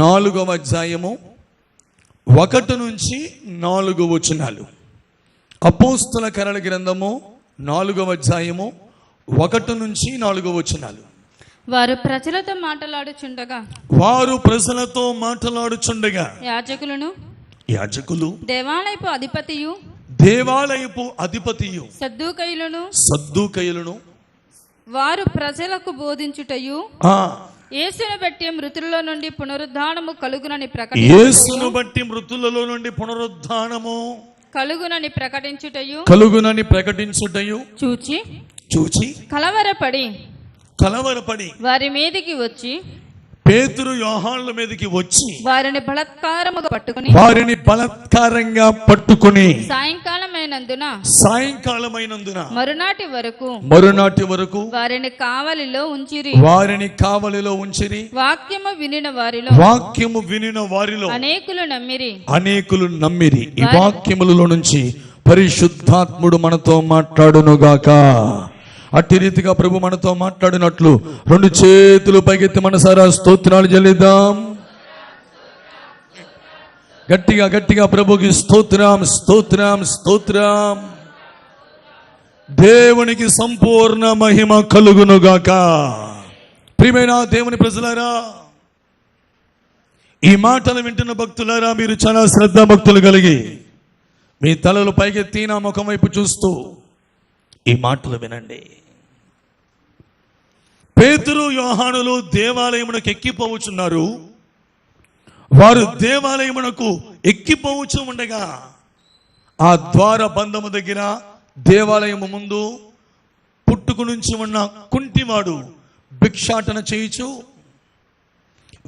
4వ అధ్యాయము 1 నుంచి 4 వచనాలు. అపోస్తల కార్యాల గ్రంథము 4వ అధ్యాయము 1 నుంచి 4 వచనాలు. వారు ప్రజలతో మాట్లాడుచుండగా యాజకులు దేవాలయపు అధిపతియు సద్దూకయులను వారు ప్రజలకు బోధించుటయు యేసును బట్టి మృతులలో నుండి పునరుద్ధానము కలుగునని ప్రకటించుటయు చూచి కలవరపడి వారి మీదికి వచ్చి పేతురు యోహానుల మీదకి వచ్చి వారిని బలాత్కారంగా పట్టుకుని సాయంకాలమైనందున మరునాటి వరకు వారిని కావలిలో ఉంచిరి. వాక్యము వినిన వారిలో అనేకులు నమ్మిరి. ఈ వాక్యములలో నుంచి పరిశుద్ధాత్ముడు మనతో మాట్లాడునుగాక. అట్టి రీతిగా ప్రభు మనతో మాట్లాడినట్లు 2 చేతులు పైకెత్తి మనసారా స్తోత్రాలు చెల్లిద్దాం. గట్టిగా ప్రభుకి స్తోత్రం స్తోత్రం స్తోత్రం. దేవునికి సంపూర్ణ మహిమ కలుగునుగాక. ప్రియమైన దేవుని ప్రజలారా, ఈ మాటలు వింటున్న భక్తులారా, మీరు చాలా శ్రద్ధ భక్తులు కలిగి మీ తలలు పైకెత్తి నా ముఖం వైపు చూస్తూ ఈ మాటలు వినండి. పేతురు యోహానులు దేవాలయమునకు ఎక్కిపోవచ్చున్నారు. వారు దేవాలయమునకు ఎక్కిపోవచ్చు ఉండగా ఆ ద్వార బంధము దగ్గర దేవాలయము ముందు పుట్టుకు నుంచి ఉన్న కుంటివాడు భిక్షాటన చేయుచు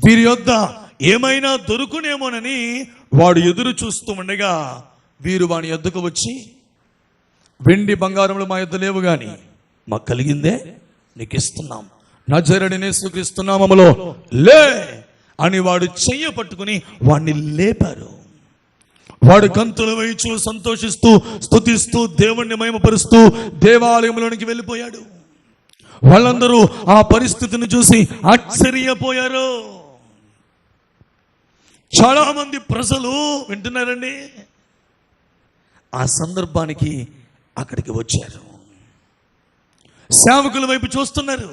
వీరి యొద్ద ఏమైనా దొరుకునేమోనని వాడు ఎదురు చూస్తూ ఉండగా వీరు వాని యొద్దకు వచ్చి, వెండి బంగారములు మా యొద్ద లేవు గాని మాకు కలిగిందే నీకు ఇస్తున్నాం, నజరేయుడైన యేసుక్రీస్తు నామములో లే అని వాడు చెయ్య పట్టుకుని వాడిని లేపారు. వాడు గంతులు వేయిచు సంతోషిస్తూ స్తుతిస్తూ దేవుణ్ణి మహిమపరుస్తూ దేవాలయంలోనికి వెళ్ళిపోయాడు. వాళ్ళందరూ ఆ పరిస్థితిని చూసి ఆశ్చర్యపోయారు. చాలా మంది ప్రజలు వింటున్నారండి. ఆ సందర్భానికి అక్కడికి వచ్చారు. సేవకుల వైపు చూస్తున్నారు,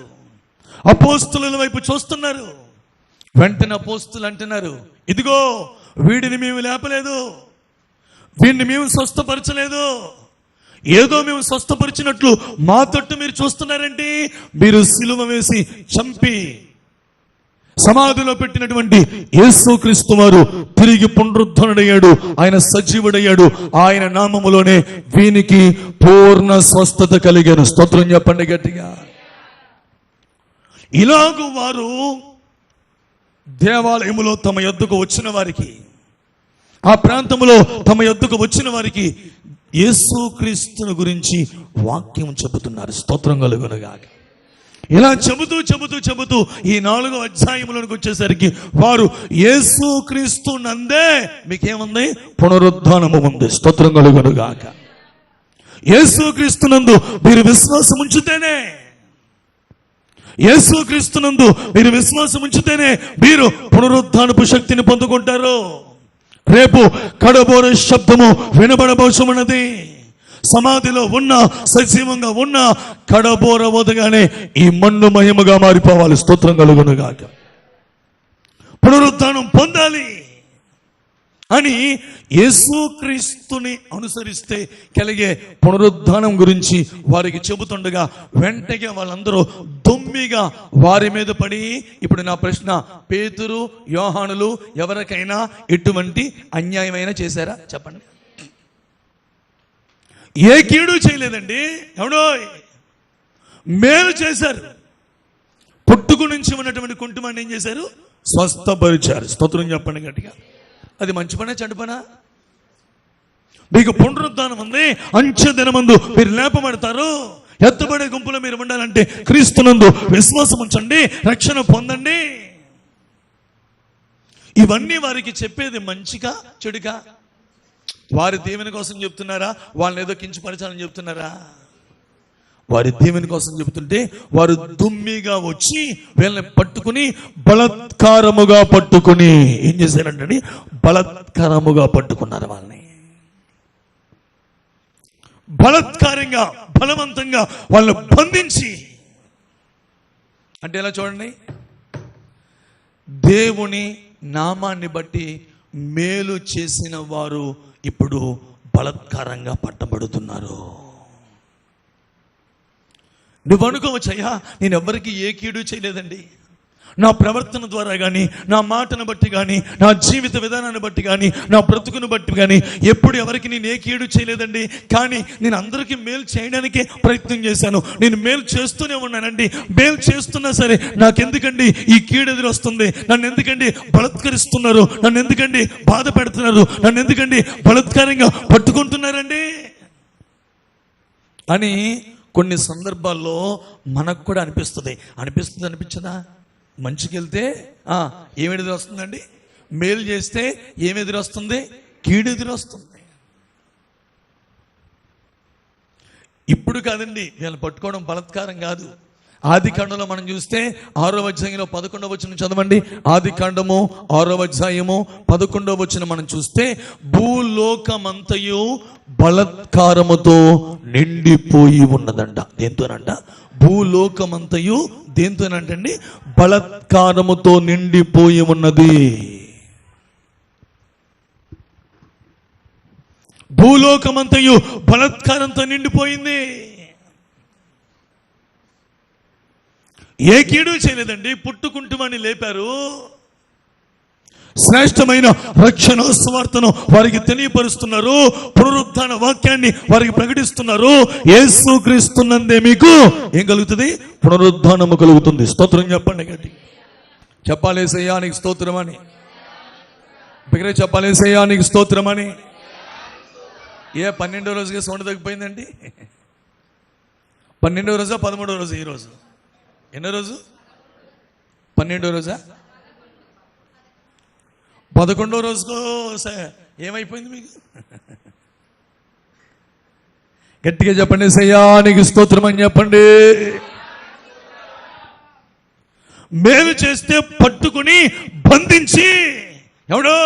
అపోస్తుల వైపు చూస్తున్నారు. వెంటనే అపోస్తులు అంటున్నారు, ఇదిగో వీడిని మేము లేపలేదు, వీడిని మేము స్వస్థపరచలేదు, ఏదో మేము స్వస్థపరిచినట్లు మా తట్టు మీరు చూస్తున్నారంటే, మీరు సిలువ వేసి చంపి సమాధిలో పెట్టినటువంటి యేసుక్రీస్తు వారు తిరిగి పునరుద్ధరణయ్యాడు, ఆయన సజీవుడయ్యాడు, ఆయన నామములోనే వీనికి పూర్ణ స్వస్థత కలిగాను. స్తోత్రం చెప్పండి గట్టిగా. ఇలాగూ వారు దేవాలయములో తమ యొద్దకు వచ్చిన వారికి, ఆ ప్రాంతములో తమ యొద్దకు వచ్చిన వారికి యేసుక్రీస్తుని గురించి వాక్యం చెబుతున్నారు. స్తోత్రం కలుగునుగాక. ఇలా చెబుతూ ఈ 4వ అధ్యాయంలోనికి వచ్చేసరికి వారు యేసుక్రీస్తు నందే మీకేముంది? పునరుద్ధానము ఉంది. స్తోత్రం కలుగునుగాక. యేసుక్రీస్తునందు మీరు విశ్వాసం ఉంచితేనే, యేసుక్రీస్తునందు మీరు విశ్వాసం ఉంచితేనే మీరు పునరుద్ధానపు శక్తిని పొందుకుంటారు. రేపు కడబోర శబ్దము వినబడబోచున్నది. సమాధిలో ఉన్న, సజీవంగా ఉన్న కడబోర వదగానే ఈ మన్ను మహిమగా మారిపోవాలి. స్తోత్రం కలుగునుగాక. పునరుద్ధానం పొందాలి అని యేసుక్రీస్తుని అనుసరిస్తే కలిగే పునరుద్ధానం గురించి వారికి చెబుతుండగా వెంటనే వాళ్ళందరూ దొమ్మిగా వారి మీద పడి, ఇప్పుడు నా ప్రశ్న, పేతురు యోహానులు ఎవరికైనా ఎటువంటి అన్యాయమైనా చేశారా? చెప్పండి. ఏ కీడు చేయలేదండి. ఎవడో మేలు చేశారు. పుట్టుకు నుంచి ఉన్నటువంటి కుంటుమాన్ని ఏం చేశారు? స్వస్థపరిచారు. స్తోత్రం చెప్పండి గట్టిగా. అది మంచి పనే చెడ్డ పనా? మీకు పునరుద్ధానం ఉంది, అంచె దినమందు మీరు లేపబడతారు. ఎత్తబడే గుంపులో మీరు ఉండాలంటే క్రీస్తునందు విశ్వాసం ఉంచండి, రక్షణ పొందండి. ఇవన్నీ వారికి చెప్పేది మంచిగా చెడుగా? వారి దేవుని కోసం చెప్తున్నారా? వాళ్ళని ఏదో కించపరచాలని చెప్తున్నారా? వారి దేవుని కోసం చెబుతుంటే వారు దుమ్మిగా వచ్చి వీళ్ళని పట్టుకుని బలాత్కారముగా పట్టుకుని ఏం చేశారంటే బలాత్కారముగా పట్టుకున్నారు. వాళ్ళని బలాత్కారంగా బలవంతంగా వాళ్ళని బంధించి, అంటే ఎలా చూడండి, దేవుని నామాన్ని బట్టి మేలు చేసిన వారు ఇప్పుడు బలాత్కారంగా పట్టబడుతున్నారు. నువ్వు అనుకోవచ్చయ్యా, నేను ఎవరికి ఏ కీడు చేయలేదండి, నా ప్రవర్తన ద్వారా కానీ, నా మాటను బట్టి కానీ, నా జీవిత విధానాన్ని బట్టి కానీ, నా బ్రతుకును బట్టి కానీ ఎప్పుడు ఎవరికి నేను ఏ కీడు చేయలేదండి. కానీ నేను అందరికీ మేలు చేయడానికే ప్రయత్నం చేశాను. నేను మేలు చేస్తూనే ఉన్నానండి. మేలు చేస్తున్నా సరే నాకెందుకండి ఈ కీడు ఎదురొస్తుంది? నన్ను ఎందుకండి బలాత్కరిస్తున్నారు? నన్ను ఎందుకండి బాధ పెడుతున్నారు? నన్ను ఎందుకండి బలాత్కారంగా పట్టుకుంటున్నారండి అని కొన్ని సందర్భాల్లో మనకు కూడా అనిపించదా? మంచికి వెళ్తే ఏమి ఎదురొస్తుందండి? మేలు చేస్తే ఏమి ఎదురొస్తుంది? కీడు ఎదురొస్తుంది. ఇప్పుడు కాదండి వీళ్ళని పట్టుకోవడం బలాత్కారం కాదు. ఆది కాండంలో మనం చూస్తే 6వ అధ్యాయంలో 11వ వచనం చదవండి. ఆది కాండము 6వ అధ్యాయము 11వ వచనం మనం చూస్తే, భూలోకమంతయు బలాత్కారముతో నిండిపోయి ఉన్నదంట. దేంతోనంట? భూలోకమంతయు దేంతోనంటండి? బలాత్కారముతో నిండిపోయి ఉన్నది. భూలోకమంతయు బలాత్కారంతో నిండిపోయింది. ఏ కీడు చేయలేదండి. పుట్టుకుంటుమని లేపారు. శ్రేష్టమైన రక్షణ సువార్తను వారికి తెలియపరుస్తున్నారు. పునరుత్థాన వాక్యాన్ని వారికి ప్రకటిస్తున్నారు. యేసుక్రీస్తునందే మీకు ఏం కలుగుతుంది? పునరుత్థానము కలుగుతుంది. స్తోత్రం చెప్పండి గట్టి. చెప్పాలి యేసయ్యా నీకు స్తోత్రం అని. బిగ్గరగా చెప్పాలి యేసయ్యా నీకు స్తోత్రం అని. 12వ రోజుగా సౌండ్ తగ్గిపోయిందండి. 12వ రోజా 13వ రోజు? ఈరోజు ఎన్నో రోజు? 12వ రోజా? 11వ రోజుకో ఏమైపోయింది మీకు? గట్టిగా చెప్పండి యేసయ్యా నీకు స్తోత్రం అని చెప్పండి. మేలు చేస్తే పట్టుకుని బంధించి ఎవడో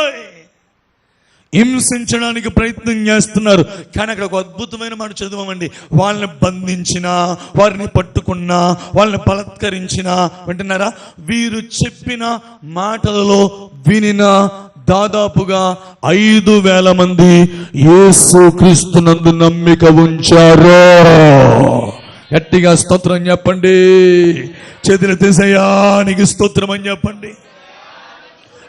హింసించడానికి ప్రయత్నం చేస్తున్నారు. కానీ అక్కడ ఒక అద్భుతమైన మాట చదవమండి. వాళ్ళని బంధించినా, వారిని పట్టుకున్నా, వాళ్ళని బలాత్కరించినా, వింటున్నారా? వీరు చెప్పిన మాటలలో వినిన దాదాపుగా 5,000 మంది యేసుక్రీస్తునందు నమ్మిక ఉంచారు. గట్టిగా స్తోత్రం చెప్పండి. చేతులు యేసయ్యా నీకు స్తోత్రం అని చెప్పండి.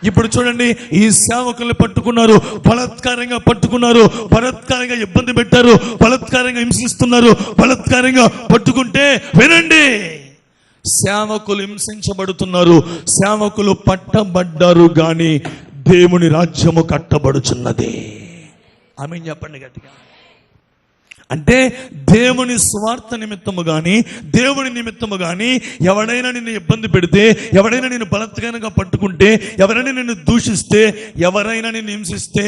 ఇప్పుడు చూడండి, ఈ సేవకుల్ని పట్టుకున్నారు, బలాత్కారంగా పట్టుకున్నారు, బలాత్కారంగా ఇబ్బంది పెట్టారు, బలాత్కారంగా హింసిస్తున్నారు. బలాత్కారంగా పట్టుకుంటే వినండి, సేవకులు హింసించబడుతున్నారు, సేవకులు పట్టబడ్డారు, గాని దేవుని రాజ్యము కట్టబడుచున్నది. ఆమేన్ చెప్పండి గట్టిగా. అంటే దేవుని స్వార్థ నిమిత్తము కానీ, దేవుని నిమిత్తము కానీ ఎవడైనా నిన్ను ఇబ్బంది పెడితే, ఎవడైనా నిన్ను బలాత్కారంగా పట్టుకుంటే, ఎవరైనా నిన్ను దూషిస్తే, ఎవరైనా నిన్ను హింసిస్తే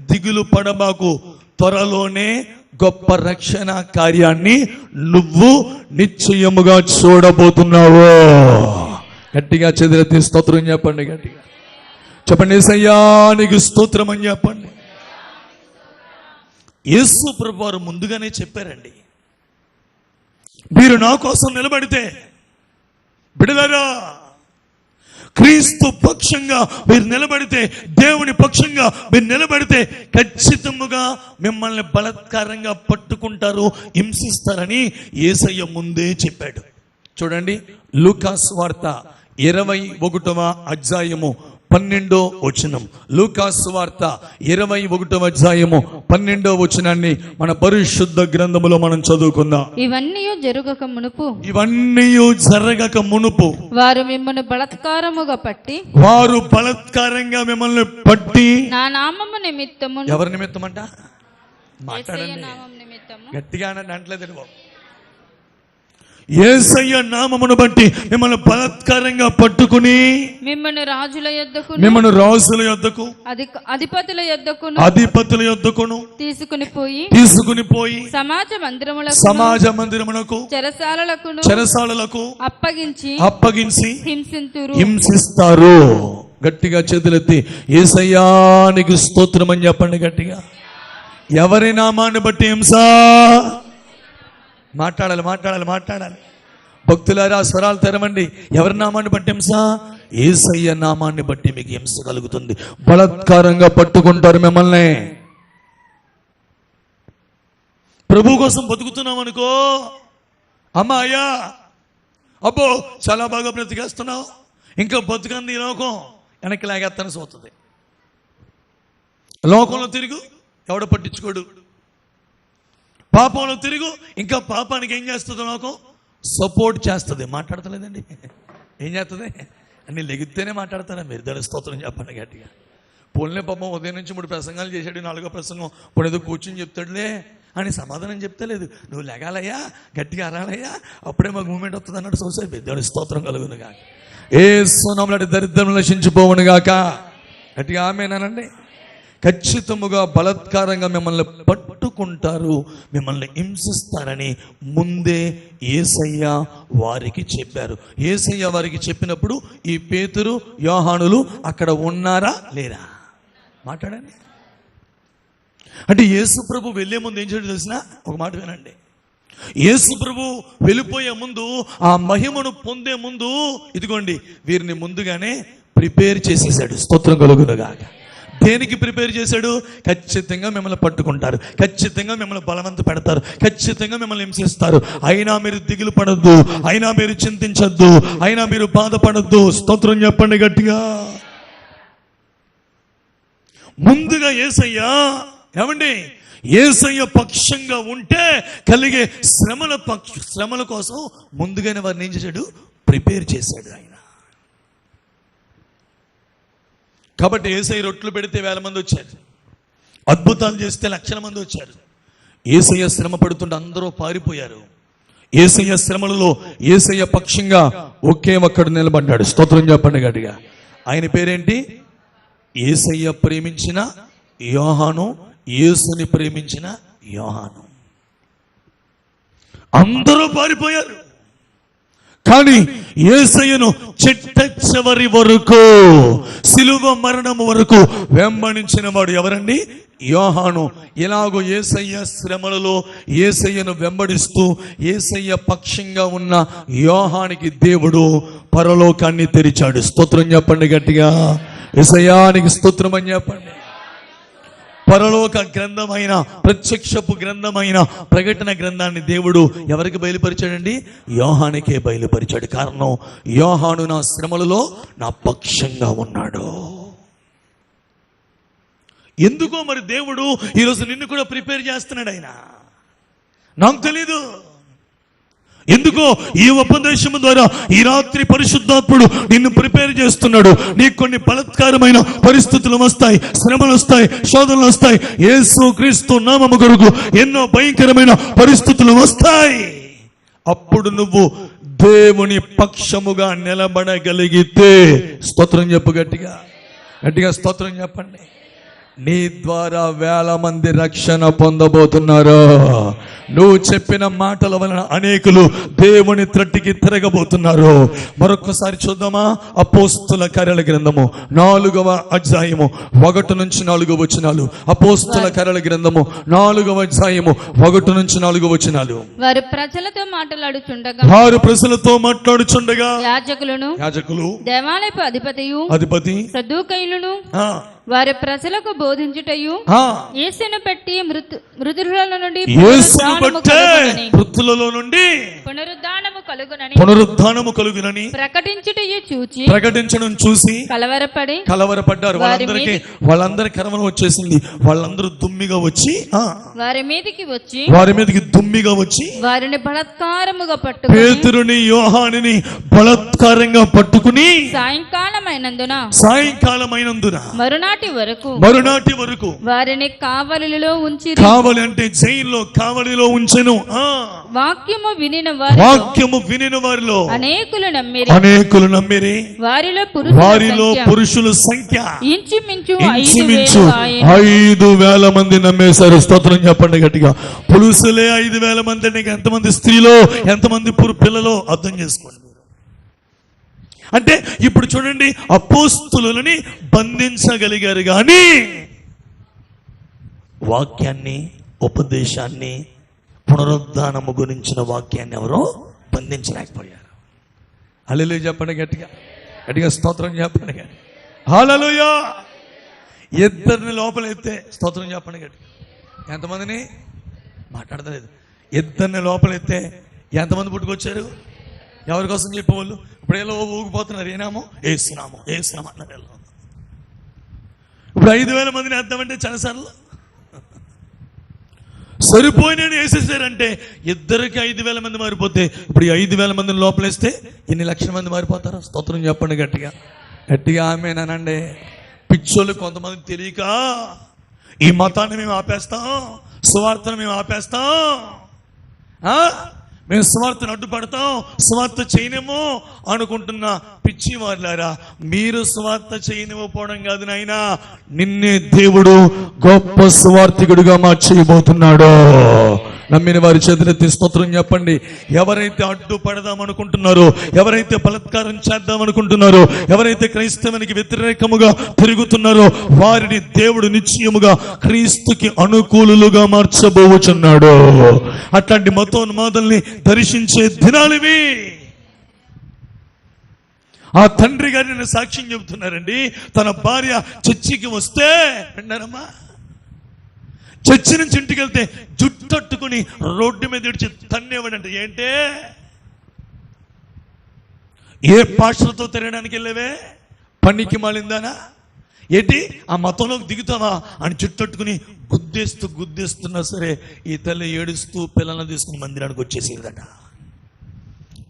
దిగులు పడబాకు. త్వరలోనే గొప్ప రక్షణ కార్యాన్ని నువ్వు నిశ్చయముగా చూడబోతున్నావు. గట్టిగా చెదిరెత్తి స్తోత్రం చెప్పండి. గట్టిగా చెప్పండి యేసయ్యా నీకు స్తోత్రం అని చెప్పండి. యేసు ప్రభువారు ముందుగానే చెప్పారండి, మీరు నా కోసం నిలబడితే బిడలారా, క్రీస్తు పక్షంగా మీరు నిలబడితే, దేవుని పక్షంగా మీరు నిలబడితే ఖచ్చితంగా మిమ్మల్ని బలాత్కారంగా పట్టుకుంటారు, హింసిస్తారని యేసయ్య ముందే చెప్పాడు. చూడండి, లూకా సువార్త 21వ అధ్యాయము 12వ వచనం. లూకా సువార్త 21వ అధ్యాయము 12వ వచనాన్ని మన పరిశుద్ధ గ్రంథములో మనం చదువుకుందాం. ఇవన్నీ జరగక మునుపు వారు మిమ్మల్ని బలాత్కారముగా పట్టి, వారు బలాత్కారంగా మిమ్మల్ని పట్టి నా నామము నిమిత్తము. ఎవరి నిమిత్తం అంట? యేసయ్య నామము నిమిత్తము. గట్టిగా అంటలేదు బాబు. యేసయ్య నామమును బట్టి మిమ్మల్ని బలాత్కారంగా పట్టుకుని మిమ్మల్ని రాజుల యొద్దకు అధిపతుల యొద్దకును తీసుకుని పోయి సమాజ మందిరములకు చెరసాలలకు అప్పగించి హింసిస్తారు. గట్టిగా చేతులెత్తి యేసయ్యానికి స్తోత్రం అని చెప్పండి గట్టిగా. ఎవరి నామాన్ని బట్టి హింస? మాట్లాడాలి. భక్తులారా స్వరాలు తెరవండి. ఎవరి నామాన్ని బట్టి హింస? యేసయ్య నామాన్ని బట్టి మీకు హింస కలుగుతుంది. బలాత్కారంగా పట్టుకుంటారు మిమ్మల్ని. ప్రభు కోసం బతుకుతున్నాం అనుకో, అమ్మాయ్యా అబ్బో చాలా బాగా బ్రతికేస్తున్నావు, ఇంకా బతుకంది ఈ లోకం వెనక్కి లాగేస్తాను సోతుంది. లోకంలో తిరుగు, ఎవడ పట్టించుకోడు. పాపంలో తిరుగు, ఇంకా పాపానికి ఏం చేస్తుంది లోకం? సపోర్ట్ చేస్తుంది. మాట్లాడతలేదండి. ఏం చేస్తుంది? అన్ని లెగిస్తేనే మాట్లాడతారా? మీరు దాని స్తోత్రం చెప్పండి గట్టిగా. పోలే పాపం ఉదయం నుంచి 3 ప్రసంగాలు చేశాడు, 4వ ప్రసంగం ఇప్పుడు ఏదో కూర్చుని చెప్తాడులే అని సమాధానం చెప్తలేదు. నువ్వు లెగాలయ్యా, గట్టిగా అరాలయ్యా, అప్పుడే మాకు మూమెంట్ వస్తుంది అన్నాడు. సోసాయి పెద్దవాడి స్తోత్రం కలుగును గాక. యేసు నామములో దరిద్రం నశించిపోవును గాక. గట్టిగా ఆమేనండి. ఖచ్చితముగా బలాత్కారంగా మిమ్మల్ని పట్టుకుంటారు, మిమ్మల్ని హింసిస్తారని ముందే యేసయ్య వారికి చెప్పారు. యేసయ్య వారికి చెప్పినప్పుడు ఈ పేతురు, యోహానులు అక్కడ ఉన్నారా లేరా? మాట్లాడండి. అంటే యేసు ప్రభు వెళ్ళే ముందు ఏం చేయడం తెలిసిన? ఒక మాట వినండి. యేసు ప్రభు వెళ్ళిపోయే ముందు, ఆ మహిమను పొందే ముందు, ఇదిగోండి వీరిని ముందుగానే ప్రిపేర్ చేసేసాడు. స్తోత్రం కలుగునుగాక. దేనికి ప్రిపేర్ చేశాడు? ఖచ్చితంగా మిమ్మల్ని పట్టుకుంటారు, ఖచ్చితంగా మిమ్మల్ని బలవంత పెడతారు, ఖచ్చితంగా మిమ్మల్ని హింసిస్తారు. అయినా మీరు దిగులు పడద్దు, అయినా మీరు చింతించద్దు, అయినా మీరు బాధపడద్దు. స్తోత్రం చెప్పండి గట్టిగా. ముందుగా యేసయ్య ఏమండి, యేసయ్య పక్షంగా ఉంటే కలిగే శ్రమల కోసం ముందుగానే వారిని ఏం చేశాడు? ప్రిపేర్ చేశాడు ఆయన. కాబట్టి యేసయ్య రొట్టెలు పెడితే 1000 మంది వచ్చారు, అద్భుతాలు చేస్తే 1,00,000 మంది వచ్చారు. యేసయ్య శ్రమ పడుతుంటే అందరూ పారిపోయారు. యేసయ్య శ్రమలలో యేసయ్య పక్షంగా ఒకే ఒక్కడు నిలబడ్డాడు. స్తోత్రం చెప్పండి గట్టిగా. ఆయన పేరేంటి? యేసయ్య ప్రేమించిన యోహాను, యేసుని ప్రేమించిన యోహాను. అందరూ పారిపోయారు, కానీ యేసయ్యను చిట్ట చివరి వరకు, సిలువ మరణము వరకు వెంబడించిన వాడు ఎవరండి? యోహాను. ఇలాగో యేసయ్య శ్రమలలో యేసయ్యను వెంబడిస్తూ యేసయ్య పక్షంగా ఉన్న యోహానికి దేవుడు పరలోకాన్ని తెరిచాడు. స్తోత్రం చెప్పండి గట్టిగా. యేసయ్యానికి స్తోత్రం అని చెప్పండి. పరలోక గ్రంథమైన, ప్రత్యక్షపు గ్రంథమైన ప్రకటన గ్రంథాన్ని దేవుడు ఎవరికి బయలుపరిచాడండి? యోహానికే బయలుపరిచాడు. కారణం, యోహాను నా శ్రమలలో నా పక్షంగా ఉన్నాడు. ఎందుకో మరి దేవుడు ఈరోజు నిన్ను కూడా ప్రిపేర్ చేస్తున్నాడు. ఆయన నాకు తెలీదు ఎందుకో ఈ ఉపదేశం ద్వారా ఈ రాత్రి పరిశుద్ధాత్ముడు నిన్ను ప్రిపేర్ చేస్తున్నాడు. నీకు కొన్ని బలాత్కారమైన పరిస్థితులు వస్తాయి, శ్రమలు వస్తాయి, శోధనలు వస్తాయి. యేసు క్రీస్తు నామము కొరకు ఎన్నో భయంకరమైన పరిస్థితులు వస్తాయి. అప్పుడు నువ్వు దేవుని పక్షముగా నిలబడగలిగితే, స్తోత్రం చెప్పు గట్టిగా, గట్టిగా స్తోత్రం చెప్పండి. నీ ద్వారా 1000 మంది రక్షణ పొందబోతున్నారు. నువ్వు చెప్పిన మాటల వలన అనేకులు దేవుని త్రట్టికి తిరగబోతున్నారు. మరొకసారి చూద్దామా? అపోస్తుల కార్యాల గ్రంథము 4వ అధ్యాయము 1 నుంచి 4 వచనాలు. అపోస్తుల కార్యాల గ్రంథము 4వ అధ్యాయము 1 నుంచి 4 వచనాలు. వారు ప్రజలతో మాట్లాడుచుండగా యాజకులు దేవాలయపు అధిపతి సద్దూకయ్యులను వారి ప్రజలకు బోధించుటయు, యేసును బట్టి మృతులలో నుండి పునరుద్ధానము కలుగునని ప్రకటించడం చూసి కలవరపడ్డారు. వాళ్ళందరి కర్మలు వచ్చేసింది. వాళ్ళందరూ దుమ్మిగా వచ్చి వారి మీదకి దుమ్మిగా వచ్చి వారిని బలాత్కారముగా పట్టుకుని, పేతురుని యోహానుని బలాత్కారంగా పట్టుకుని సాయంకాలమైనందున మరునాటి వరకు వారిని కావలిలో ఉంచి, కావలి అంటే జైల్లో కావలిలో ఉంచెను. వాక్యము వినిన వారిలో అనేకులు నమ్మిరి. వారిలో పురుషుల సంఖ్య ఇంచుమించు 5,000 మంది నమ్మేశారు. స్తోత్రం చెప్పండి గట్టిగా. పురుషులే 5,000 మంది అంటే ఎంతమంది స్త్రీలో ఎంతమంది పిల్లలో అర్థం చేసుకోండి. అంటే ఇప్పుడు చూడండి, అపోస్తులని బంధించగలిగారు కానీ వాక్యాన్ని, ఉపదేశాన్ని, పునరుద్ధానము గురించిన వాక్యాన్ని ఎవరో బంధించలేకపోయారు. హల్లెలూయా చెప్పండి గట్టిగా. గట్టిగా స్తోత్రం చెప్పండి. హల్లెలూయా. ఇద్దరిని లోపలెత్తే స్తోత్రం చెప్పండి గట్టిగా. ఎంతమందిని మాట్లాడతలేదు. ఇద్దరిని లోపలెత్తే ఎంతమంది పుట్టుకొచ్చారు? ఎవరి కోసం చెప్పేవాళ్ళు? ఇప్పుడు ఎలా ఊగిపోతున్నారు. ఏసునామం అన్నారు. ఇప్పుడు 5,000 మందిని వేద్దామంటే చాలాసార్లు సరిపోయినని వేసేసారంటే ఇద్దరికి 5,000 మంది మారిపోతే ఇప్పుడు 5,000 మందిని లోపలేస్తే ఎన్ని లక్షల మంది మారిపోతారు? స్తోత్రం చెప్పండి గట్టిగా. ఆమేనండి. పిచ్చోళ్ళు కొంతమంది తెలియక ఈ మతాన్ని మేము ఆపేస్తాం, సువార్తను మేము ఆపేస్తాం, మేము సువార్తను అడ్డుపడతాం, సువార్త చేయనేమో అనుకుంటున్న పిచ్చి వారులారా, మీరు సువార్త చేయనివ్వకపోవడం కాదు నాయనా, నిన్నే దేవుడు గొప్ప సువార్తికుడిగా మార్చేయబోతున్నాడు. నమ్మిన వారి చేతులెత్తి స్తోత్రం చెప్పండి. ఎవరైతే అడ్డుపడదాం అనుకుంటున్నారో, ఎవరైతే బలాత్కారం చేద్దాం అనుకుంటున్నారో, ఎవరైతే క్రైస్తవానికి వ్యతిరేకముగా తిరుగుతున్నారో వారిని దేవుడు నిశ్చయముగా క్రీస్తుకి అనుకూలులుగా మార్చబోచున్నాడు. అట్లాంటి మతోన్మాదుల్ని దర్శించే దినాలివి. ఆ తండ్రి గారిని సాక్ష్యం చెబుతున్నారండి. తన భార్య చర్చికి వస్తే విన్నారమ్మా, చర్చి నుంచి ఇంటికి వెళ్తే జుట్టట్టుకుని రోడ్డు మీద ఇడిచి తన్నేవాడంట. ఏంటే ఏ పాస్టర్తో తిరగడానికి వెళ్ళేవే? పనికి మాలిందానా ఏంటి? ఆ మతంలోకి దిగుతావా అని జుట్టట్టుకుని గుద్దేస్తున్నా సరే ఈ తల్లి ఏడుస్తూ పిల్లలను తీసుకుని మందిరానికి వచ్చేసేదట.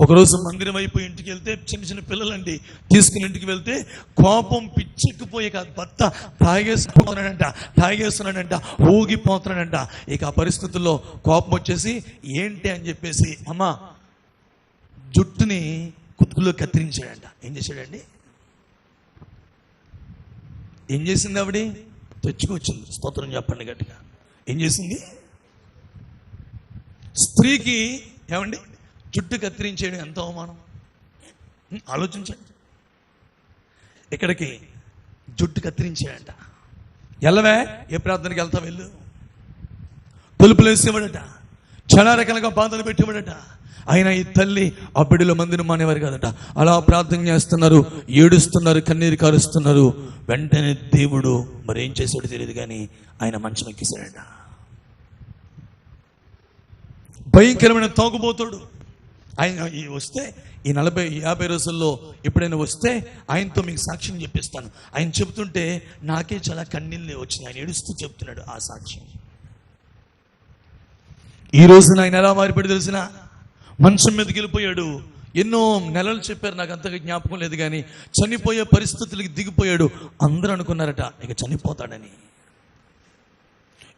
ఒకరోజు మందిరం అయిపోయి ఇంటికి వెళ్తే చిన్న చిన్న పిల్లలండి తీసుకుని ఇంటికి వెళ్తే కోపం పిచ్చెక్కిపోయి భర్త తాగేస్తున్నాడంట, ఊగిపోతున్నాడంట. ఇక ఆ పరిస్థితుల్లో కోపం వచ్చేసి ఏంటి అని చెప్పేసి అమ్మ జుట్టుని కుతుకులో కత్తిరించాడంట. ఏం చేశాడండి? ఏం చేసింది ఆవిడ? తెచ్చుకొచ్చింది. స్తోత్రం చెప్పండి గట్టిగా. ఏం చేసింది? స్త్రీకి ఏమండి జుట్టు కత్తిరించేయడం ఎంత అవమానం ఆలోచించండి. ఇక్కడికి జుట్టు కత్తిరించాడంట. ఎల్లవే, ఏ ప్రార్థనకి వెళ్తా వెళ్ళు, తలుపులు వేసేవాడట, చాలా రకాలుగా బాధలు పెట్టేవాడట. అయినా ఈ తల్లి ఆ బిడ్డలో మందిని మానేవారు కాదట. అలా ప్రార్థన చేస్తున్నారు, ఏడుస్తున్నారు, కన్నీరు కారుస్తున్నారు. వెంటనే దేవుడు మరి ఏం చేశాడో తెలియదు కానీ ఆయన మంచం ఎక్కేశాడట. భయంకరమైన తాగుబోతాడు ఆయన. వస్తే ఈ 40-50 రోజుల్లో ఎప్పుడైనా వస్తే ఆయనతో మీకు సాక్ష్యం చెప్పిస్తాను. ఆయన చెబుతుంటే నాకే చాలా కన్నీళ్ళే వచ్చినాయి. ఆయన ఏడుస్తూ చెప్తున్నాడు ఆ సాక్ష్యం. ఈ రోజున ఆయన ఎలా మారిపడి తెలిసిన, మంచం మీదకి వెళ్ళిపోయాడు. ఎన్నో నెలలు చెప్పారు, నాకు అంతగా జ్ఞాపకం లేదు కానీ చనిపోయే పరిస్థితులకి దిగిపోయాడు. అందరూ అనుకున్నారట ఇక చనిపోతాడని.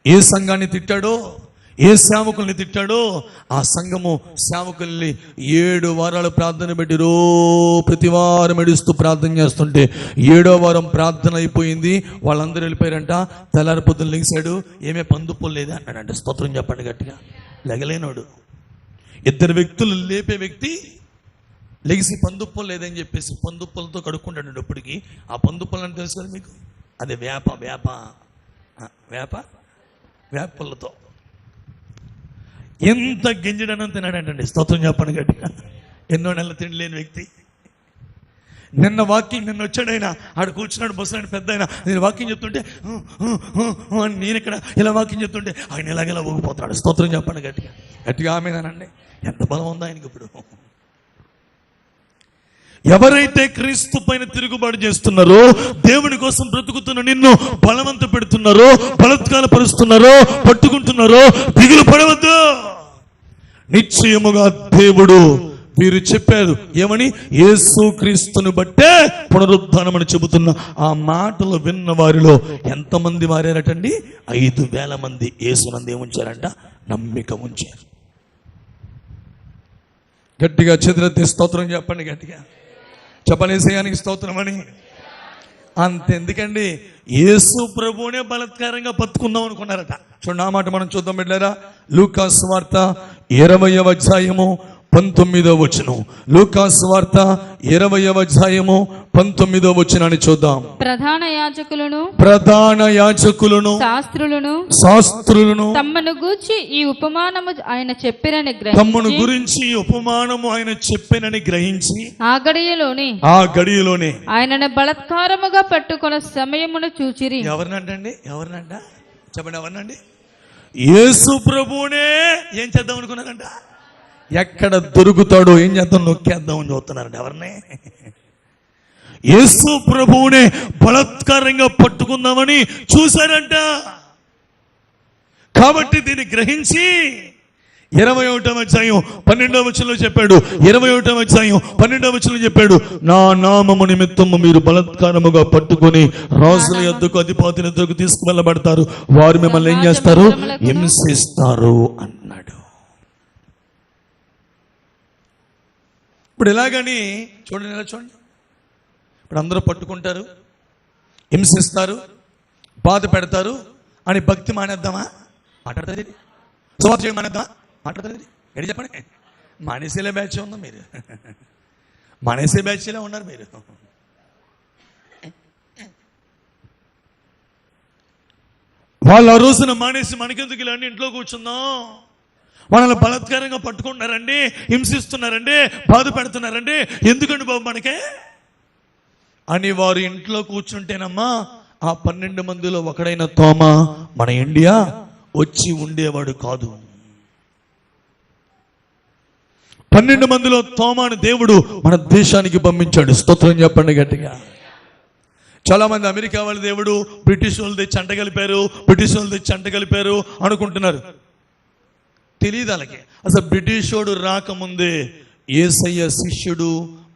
ఏ సంఘాన్ని తిట్టాడో, ఏ సేవకుల్ని తిట్టాడో ఆ సంఘము సేవకుల్ని 7 వారాలు ప్రార్థన పెట్టి ప్రతి వారం ఏడుస్తూ ప్రార్థన చేస్తుంటే 7వ వారం ప్రార్థన అయిపోయింది. వాళ్ళందరూ వెళ్ళిపోయారంట. తెల్లారి పొద్దున్న లెగిశాడు. ఏమే పందుపోలేదా అన్నాడంట. స్తోత్రం చెప్పండి గట్టిగా. లెగలేనోడు. 2 వ్యక్తులు లేపే వ్యక్తి లెగిసి పందుప్పలు లేదని చెప్పేసి పందుప్పలతో కడుక్కుంటాడు. ఇప్పటికి ఆ పందుప్పలు అని తెలుసు కదా మీకు, అదే వేపలతో ఎంత గింజడనం తినాడంటండి. స్తోత్రం చెప్పండి గట్టిగా. ఎన్నో నెలలు తిండి లేని వ్యక్తి. నిన్న వచ్చాడైనా ఆడు కూర్చున్నాడు, బస్సు పెద్ద అయినా. నేను వాక్యం చెప్తుంటే నేను ఇక్కడ ఇలా వాక్యం చెప్తుంటే ఆయన ఇలాగెలా ఊగిపోతున్నాడు. స్తోత్రం చెప్పండి గట్టిగా ఆమెనండి. ఎంత బలం ఉందో ఆయనకి ఇప్పుడు. ఎవరైతే క్రీస్తు పైన తిరుగుబాటు చేస్తున్నారో, దేవుని కోసం బ్రతుకుతున్న నిన్ను బలవంత పెడుతున్నారో, బలత్కార పరుస్తున్నారో, పట్టుకుంటున్నారో, దిగులు పడవద్దు. నిశ్చయముగా దేవుడు మీరు చెప్పారు ఏమని, యేసు క్రీస్తుని బట్టే పునరుద్ధానమని చెబుతున్న ఆ మాటలు విన్న వారిలో ఎంతమంది మారారటండి? 5,000 మంది యేసునందు ఏముంచారంట? నమ్మిక ఉంచారు. గట్టిగా చేతులెత్తి స్తోత్రం చెప్పండి. గట్టిగా చెప్పండి, యేసయ్యానికి స్తోత్రం అని. అంతెందుకండి, యేసు ప్రభువునే బలాత్కారంగా పట్టుకుందాం అనుకున్నారట. చూడండి, ఆ మాట మనం చూద్దాం బిడ్డలారా. లూకా సువార్త 20వ అధ్యాయము 19వ వచనం. లూకా సువార్త 20వ అధ్యాయము 19వ వచనాన్ని చూద్దాం. ప్రధాన యాజకులను శాస్త్రులను తమ్మను గూర్చి ఈ ఉపమానము ఆయన చెప్పినని గ్రహించి ఆ గడియలోనే ఆయనను బలాత్కారముగా పట్టుకున్న సమయమును చూచిరి. ఎవరినండి చెప్పండి, ఎవరినండి? యేసు ప్రభువునే ఏం చేద్దాం అనుకున్నారంట? ఎక్కడ దొరుకుతాడో ఏం చేద్దాం, నొక్కేద్దామని చూస్తున్నారంట. ఎవరిని? యేసు ప్రభువునే బలాత్కారంగా పట్టుకుందామని చూశారంట. కాబట్టి దీన్ని గ్రహించి 21వ అధ్యాయం 12వ వచనంలో చెప్పాడు. 21వ అధ్యాయం 12వ వచనంలో చెప్పాడు, నా నామము నిమిత్తము మీరు బలాత్కారముగా పట్టుకొని రాజుల యొద్దకు, అధిపతుల యొద్దకు తీసుకువెళ్ళబడతారు. వారు మిమ్మల్ని ఏం చేస్తారు? హింసిస్తారు అన్నాడు. ఇప్పుడు ఎలాగని చూడండి, ఎలా చూడండి. ఇప్పుడు అందరూ పట్టుకుంటారు, హింసిస్తారు, బాధ పెడతారు అని భక్తి మానేద్దామా? మాట్లాడతారు. సువార్త చేయడం మానేద్దామా? మాట్లాడతారు. ఎడి చెప్పండి, మానేసేలే బ్యాచ్ ఉందా మీరు? మానేసే బ్యాచ్లో ఉన్నారు మీరు. వాళ్ళు ఆ రోజున మానేసి మనకెందుకు ఇలా ఇంట్లో కూర్చుందాం, మనల్ని బలాత్కారంగా పట్టుకుంటున్నారండి, హింసిస్తున్నారండి, బాధ పెడుతున్నారండి, ఎందుకండి బాబు మనకే అని వారు ఇంట్లో కూర్చుంటేనమ్మా ఆ 12 మందిలో ఒకడైన తోమా మన ఇండియా వచ్చి ఉండేవాడు కాదు. 12 మందిలో తోమాను దేవుడు మన దేశానికి పంపించాడు. స్తోత్రం చెప్పండి గట్టిగా. చాలా మంది అమెరికా వాళ్ళ దేవుడు బ్రిటిష్ వాళ్ళు తెచ్చి అంట కలిపారు అనుకుంటున్నారు. తెలియదు అలాగే. అసలు బ్రిటిష్ వాడు రాకముందే యేసయ్య శిష్యుడు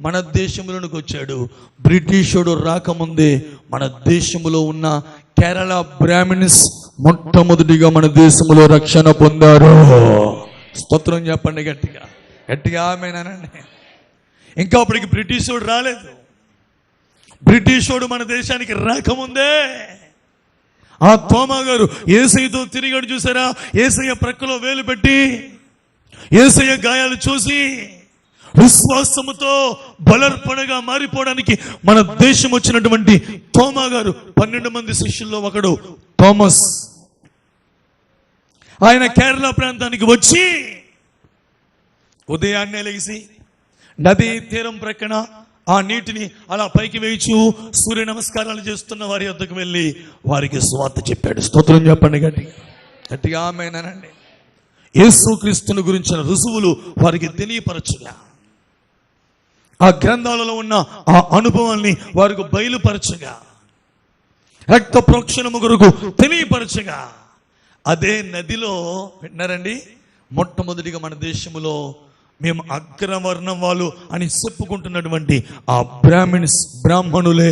మన దేశంలోనికి వచ్చాడు. బ్రిటిష్ వాడు రాకముందే మన దేశంలో ఉన్న కేరళ బ్రాహ్మిన్స్ మొట్టమొదటిగా మన దేశంలో రక్షణ పొందారు. స్తోత్రం చెప్పండి గట్టిగా ఆమేనండి. ఇంకా అప్పటికి బ్రిటిష్ వాడు రాలేదు. బ్రిటిష్ వాడు మన దేశానికి రాకముందే ఆ తోమా గారు యేసయ్యతో తిరిగాడు. చూసారా? యేసయ్య ప్రక్కలో వేలు పెట్టి యేసయ్య గాయాలు చూసి విశ్వాసముతో బలర్పణగా మారిపోవడానికి మన దేశం వచ్చినటువంటి తోమా గారు 12 మంది శిష్యుల్లో ఒకడు థామస్. ఆయన కేరళ ప్రాంతానికి వచ్చి ఉదయాన్నే లేచి నదీ తీరం ప్రక్కన ఆ నీటిని అలా పైకి వేయిచు సూర్య నమస్కారాలు చేస్తున్న వారి వద్దకు వెళ్ళి వారికి సువార్త చెప్పాడు. స్తోత్రం చెప్పండి గట్టిగా ఆమేనండి. యేసుక్రీస్తుని గురించిన రుజువులు వారికి తెలియపరచుగా, ఆ గ్రంథాలలో ఉన్న ఆ అనుభవాల్ని వారికి బయలుపరచుగా, రక్త ప్రోక్షణము కొరకు తెలియపరచుగా, అదే నదిలో విన్నారండి, మొట్టమొదటిగా మన దేశంలో మేము అగ్రవర్ణం వాళ్ళు అని చెప్పుకుంటున్నటువంటి ఆ బ్రాహ్మణులే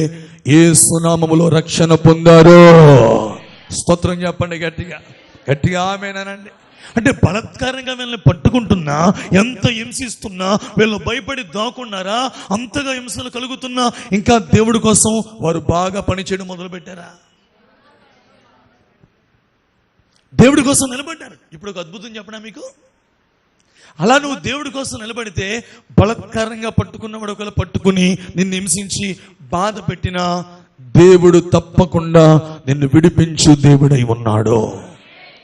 యేసు నామములో రక్షణ పొందారు. స్తోత్రం చెప్పండి గట్టిగా ఆమేనండి. అంటే బలాత్కారంగా వీళ్ళని పట్టుకుంటున్నా, ఎంత హింసిస్తున్నా, వీళ్ళు భయపడి దాక్కున్నారా, అంతగా హింసలు కలుగుతున్నా ఇంకా దేవుడి కోసం వారు బాగా పనిచేయడం మొదలు పెట్టారా? దేవుడి కోసం నిలబడ్డారు. ఇప్పుడు ఒక అద్భుతం చెప్పనా మీకు? అలా నువ్వు దేవుడి కోసం నిలబడితే బలాత్కారంగా పట్టుకున్నవాడు ఒకవేళ పట్టుకుని నిన్ను హింసించి బాధ పెట్టినా దేవుడు తప్పకుండా నిన్ను విడిపించు దేవుడై ఉన్నాడు.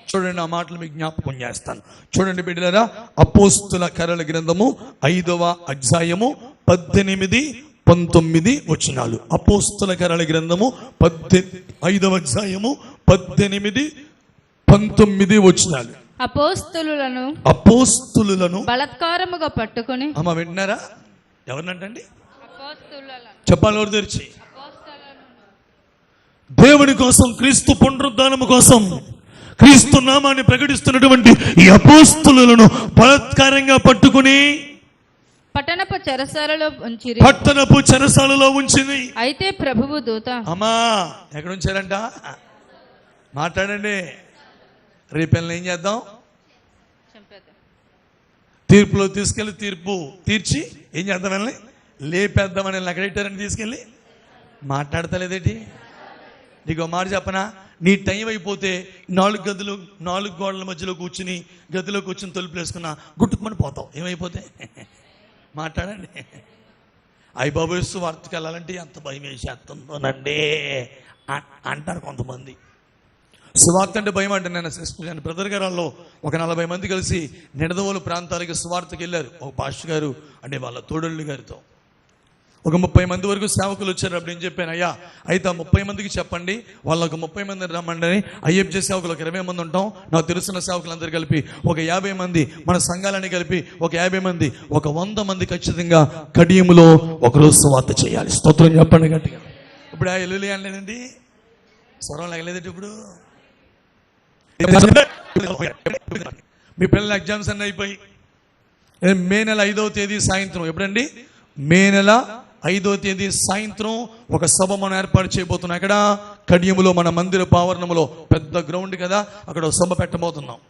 చూడండి, ఆ మాటలు మీకు జ్ఞాపకం చేస్తాను. చూడండి బిడ్డలారా, అపోస్తుల కార్యాల గ్రంథము 5వ అధ్యాయము 18-19 వచనాలు. అపోస్తుల కార్యాల గ్రంథము 5వ అధ్యాయము 18-19 వచనాలు. అపోస్తులను బలాత్కారముగా పట్టుకొని. అమ్మ విన్నారా? ఎవరినంటండి? చెప్పాలి ఎవరు తెరిచి. దేవుని కోసం, క్రీస్తు పునరుద్ధానము కోసం, క్రీస్తు నామాన్ని ప్రకటిస్తున్నటువంటి ఈ అపోస్తులను బలాత్కారంగా పట్టుకుని పట్టణపు చెరసాలలో ఉంచింది. అయితే ప్రభువు దూత, అమ్మా ఎక్కడ ఉంచారంట? మాట్లాడండి. రేపెళ్ళి ఏం చేద్దాం? తీర్పులో తీసుకెళ్ళి తీర్పు తీర్చి ఏం చేద్దామని లేపేద్దామని ఎక్కడెట్టారని తీసుకెళ్ళి మాట్లాడతలేదేంటి? నీకు మాట చెప్పనా, నీ టైం అయిపోతే 4 గోడల మధ్యలో కూర్చుని గదిలో కూర్చుని తలుపులు వేసుకున్నా గుట్టుకుమని పోతావు. ఏమైపోతే మాట్లాడండి. అయ్యబాబు వార్తకి వెళ్ళాలంటే ఎంత భయం వేసేస్తుందోనండి అంటారు కొంతమంది. సువార్త అంటే భయం అంటే నేను బ్రదర్ గారాల్లో ఒక 40 మంది కలిసి నిడదవోలు ప్రాంతాలకి సువార్తకి వెళ్ళారు. ఒక పాస్టర్ గారు అంటే వాళ్ళ తోడళ్ళు గారితో ఒక 30 మంది వరకు సేవకులు వచ్చారు. అప్పుడు ఏం చెప్పాను, అయ్యా అయితే ఆ 30 మందికి చెప్పండి, వాళ్ళకు 30 మందిని రమ్మండి అని. ఐఎఫ్జే సేవకులు ఒక 20 మంది ఉంటాం, నాకు తెలిసిన సేవకులందరూ కలిపి ఒక 50 మంది, మన సంఘాలని కలిపి ఒక 50 మంది, ఒక 100 మంది ఖచ్చితంగా కడియములో ఒకరోజు సువార్త చేయాలి. స్తోత్రం చెప్పండి గట్టిగా. ఇప్పుడు ఆ ఎల్లులి అనలేదండి, స్వరం లేగలేదండి. ఇప్పుడు మీ పిల్లల ఎగ్జామ్స్ అన్నీ అయిపోయి మే నెల 5వ తేదీ సాయంత్రం, ఎప్పుడండి? మే నెల 5వ తేదీ సాయంత్రం ఒక సభ మనం ఏర్పాటు చేయబోతున్నాం. అక్కడ కడియములో మన మందిర ఆవరణములో పెద్ద గ్రౌండ్ కదా, అక్కడ ఒక సభ పెట్టబోతున్నాం.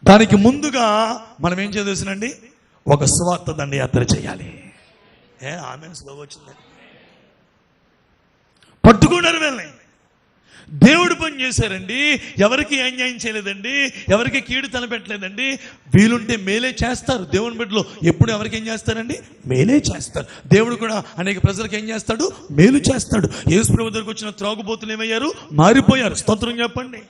దానికి ముందుగా మనం ఏం చేయాల్సినండి, ఒక సువార్త దండయాత్ర చేయాలి. ఆమె స్లో వచ్చిందండి, పట్టుకున్నారు వెళ్ళి. దేవుడు పని చేశారండి, ఎవరికి అన్యాయం చేయలేదండి, ఎవరికి కీడు తలపెట్టలేదండి. వీలుంటే మేలే చేస్తారు. దేవుని బిడ్డలో ఎప్పుడు ఎవరికి ఏం చేస్తారండి? మేలే చేస్తారు. దేవుడు కూడా అనేక ప్రజలకు ఏం చేస్తాడు? మేలు చేస్తాడు. యేసు ప్రభువు దగ్గరికి వచ్చిన త్రాగుబోతులు ఏమయ్యారు? మారిపోయారు. స్తోత్రం చెప్పండి.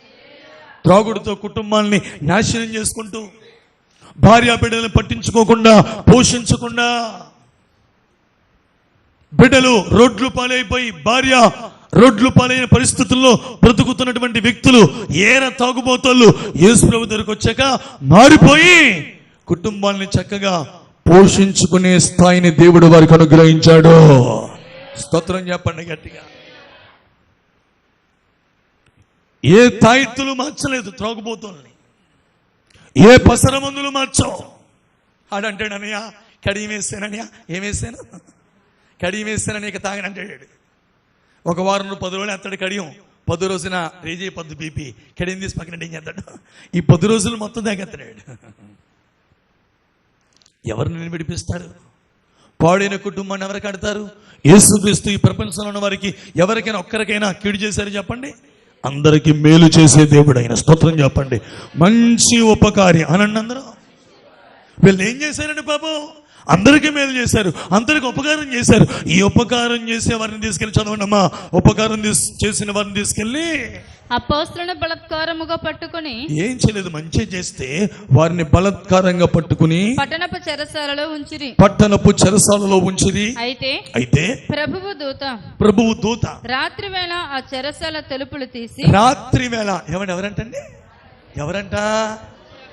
త్రాగుడుతో కుటుంబాలని నాశనం చేసుకుంటూ, భార్య బిడ్డలను పట్టించుకోకుండా, పోషించకుండా, బిడ్డలు రోడ్లు పాలైపోయి, భార్య రోడ్లు పాలైన పరిస్థితుల్లో బ్రతుకుతున్నటువంటి వ్యక్తులు, ఏర తాగుబోతోళ్ళు యేసు ప్రభు దగ్గరకు వచ్చాక మారిపోయి కుటుంబాన్ని చక్కగా పోషించుకునే స్థాయిని దేవుడు వారికి అనుగ్రహించాడు. స్తోత్రం చెప్పండి గట్టిగా. ఏ తాయిత్తులు మార్చలేదు త్రాగుబోతోల్ని, ఏ పసర మందులు మార్చావు. ఆడంటాడనయ్యా కడియం వేసానయ్యా, ఏమేసాను? కడియం వేసానని ఇక తాగనంటాడు. ఒక వారం 10 రోజులు ఎత్తాడు కడియం, 10 రోజున రేజీ 10 బీపీ కడియం తీసి పక్కన ఏం చేస్తాడు? ఈ 10 రోజులు మొత్తం తాగెత్తాడు. ఎవరిని విడిపిస్తారు? పాడైన కుటుంబాన్ని ఎవరు కడతారు? యేసుక్రీస్తు ఈ ప్రపంచంలో ఉన్న వారికి ఎవరికైనా ఒక్కరికైనా కీడు చేశారు చెప్పండి? అందరికీ మేలు చేసే దేవుడు ఆయన. స్తోత్రం చెప్పండి. మంచి ఉపకారి అనండి అందరూ. వీళ్ళు ఏం చేశారండి పాపం? అందరికీ మేలు చేశారు, అందరికి ఉపకారం చేశారు. ఈ ఉపకారం చేసే వారిని తీసుకెళ్లి చదవండమ్మా. ఉపకారం చేసిన వారిని తీసుకెళ్లి అపోస్తలులను బలాత్కారముగా పట్టుకుని, ఏం చేయలేదు, మంచి చేస్తే వారిని బలాత్కారంగా పట్టుకుని పట్టణపు చెరసాలలో ఉంచిరి. అయితే ప్రభువు దూత రాత్రి వేళ ఆ చెరసాల తలుపులు తీసి, రాత్రి వేళ ఎవరంటండి? ఎవరంట?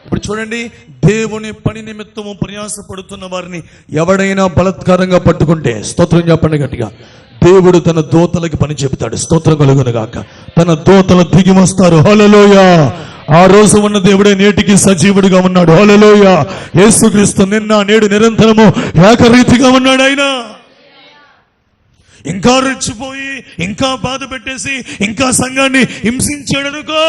ఇప్పుడు చూడండి, దేవుని పని నిమిత్తము ప్రయాసపడుతున్న వారిని ఎవడైనా బలాత్కారంగా పట్టుకుంటే, స్తోత్రం చెప్పండి గట్టిగా, దేవుడు తన దూతలకి పని చెబుతాడు. స్తోత్రం కలుగును గాక. తన దూతలు దిగి వస్తారు. హల్లెలూయా. ఆ రోజు ఉన్న దేవుడే నేటికి సజీవుడిగా ఉన్నాడు. హల్లెలూయా. యేసుక్రీస్తు నిన్న నేడు నిరంతరము ఏకరీతిగా ఉన్నాడు. ఆయన ఇంకా రెచ్చిపోయి, ఇంకా బాధ పెట్టేసి, ఇంకా సంఘాన్ని హింసించాడు అనుకో,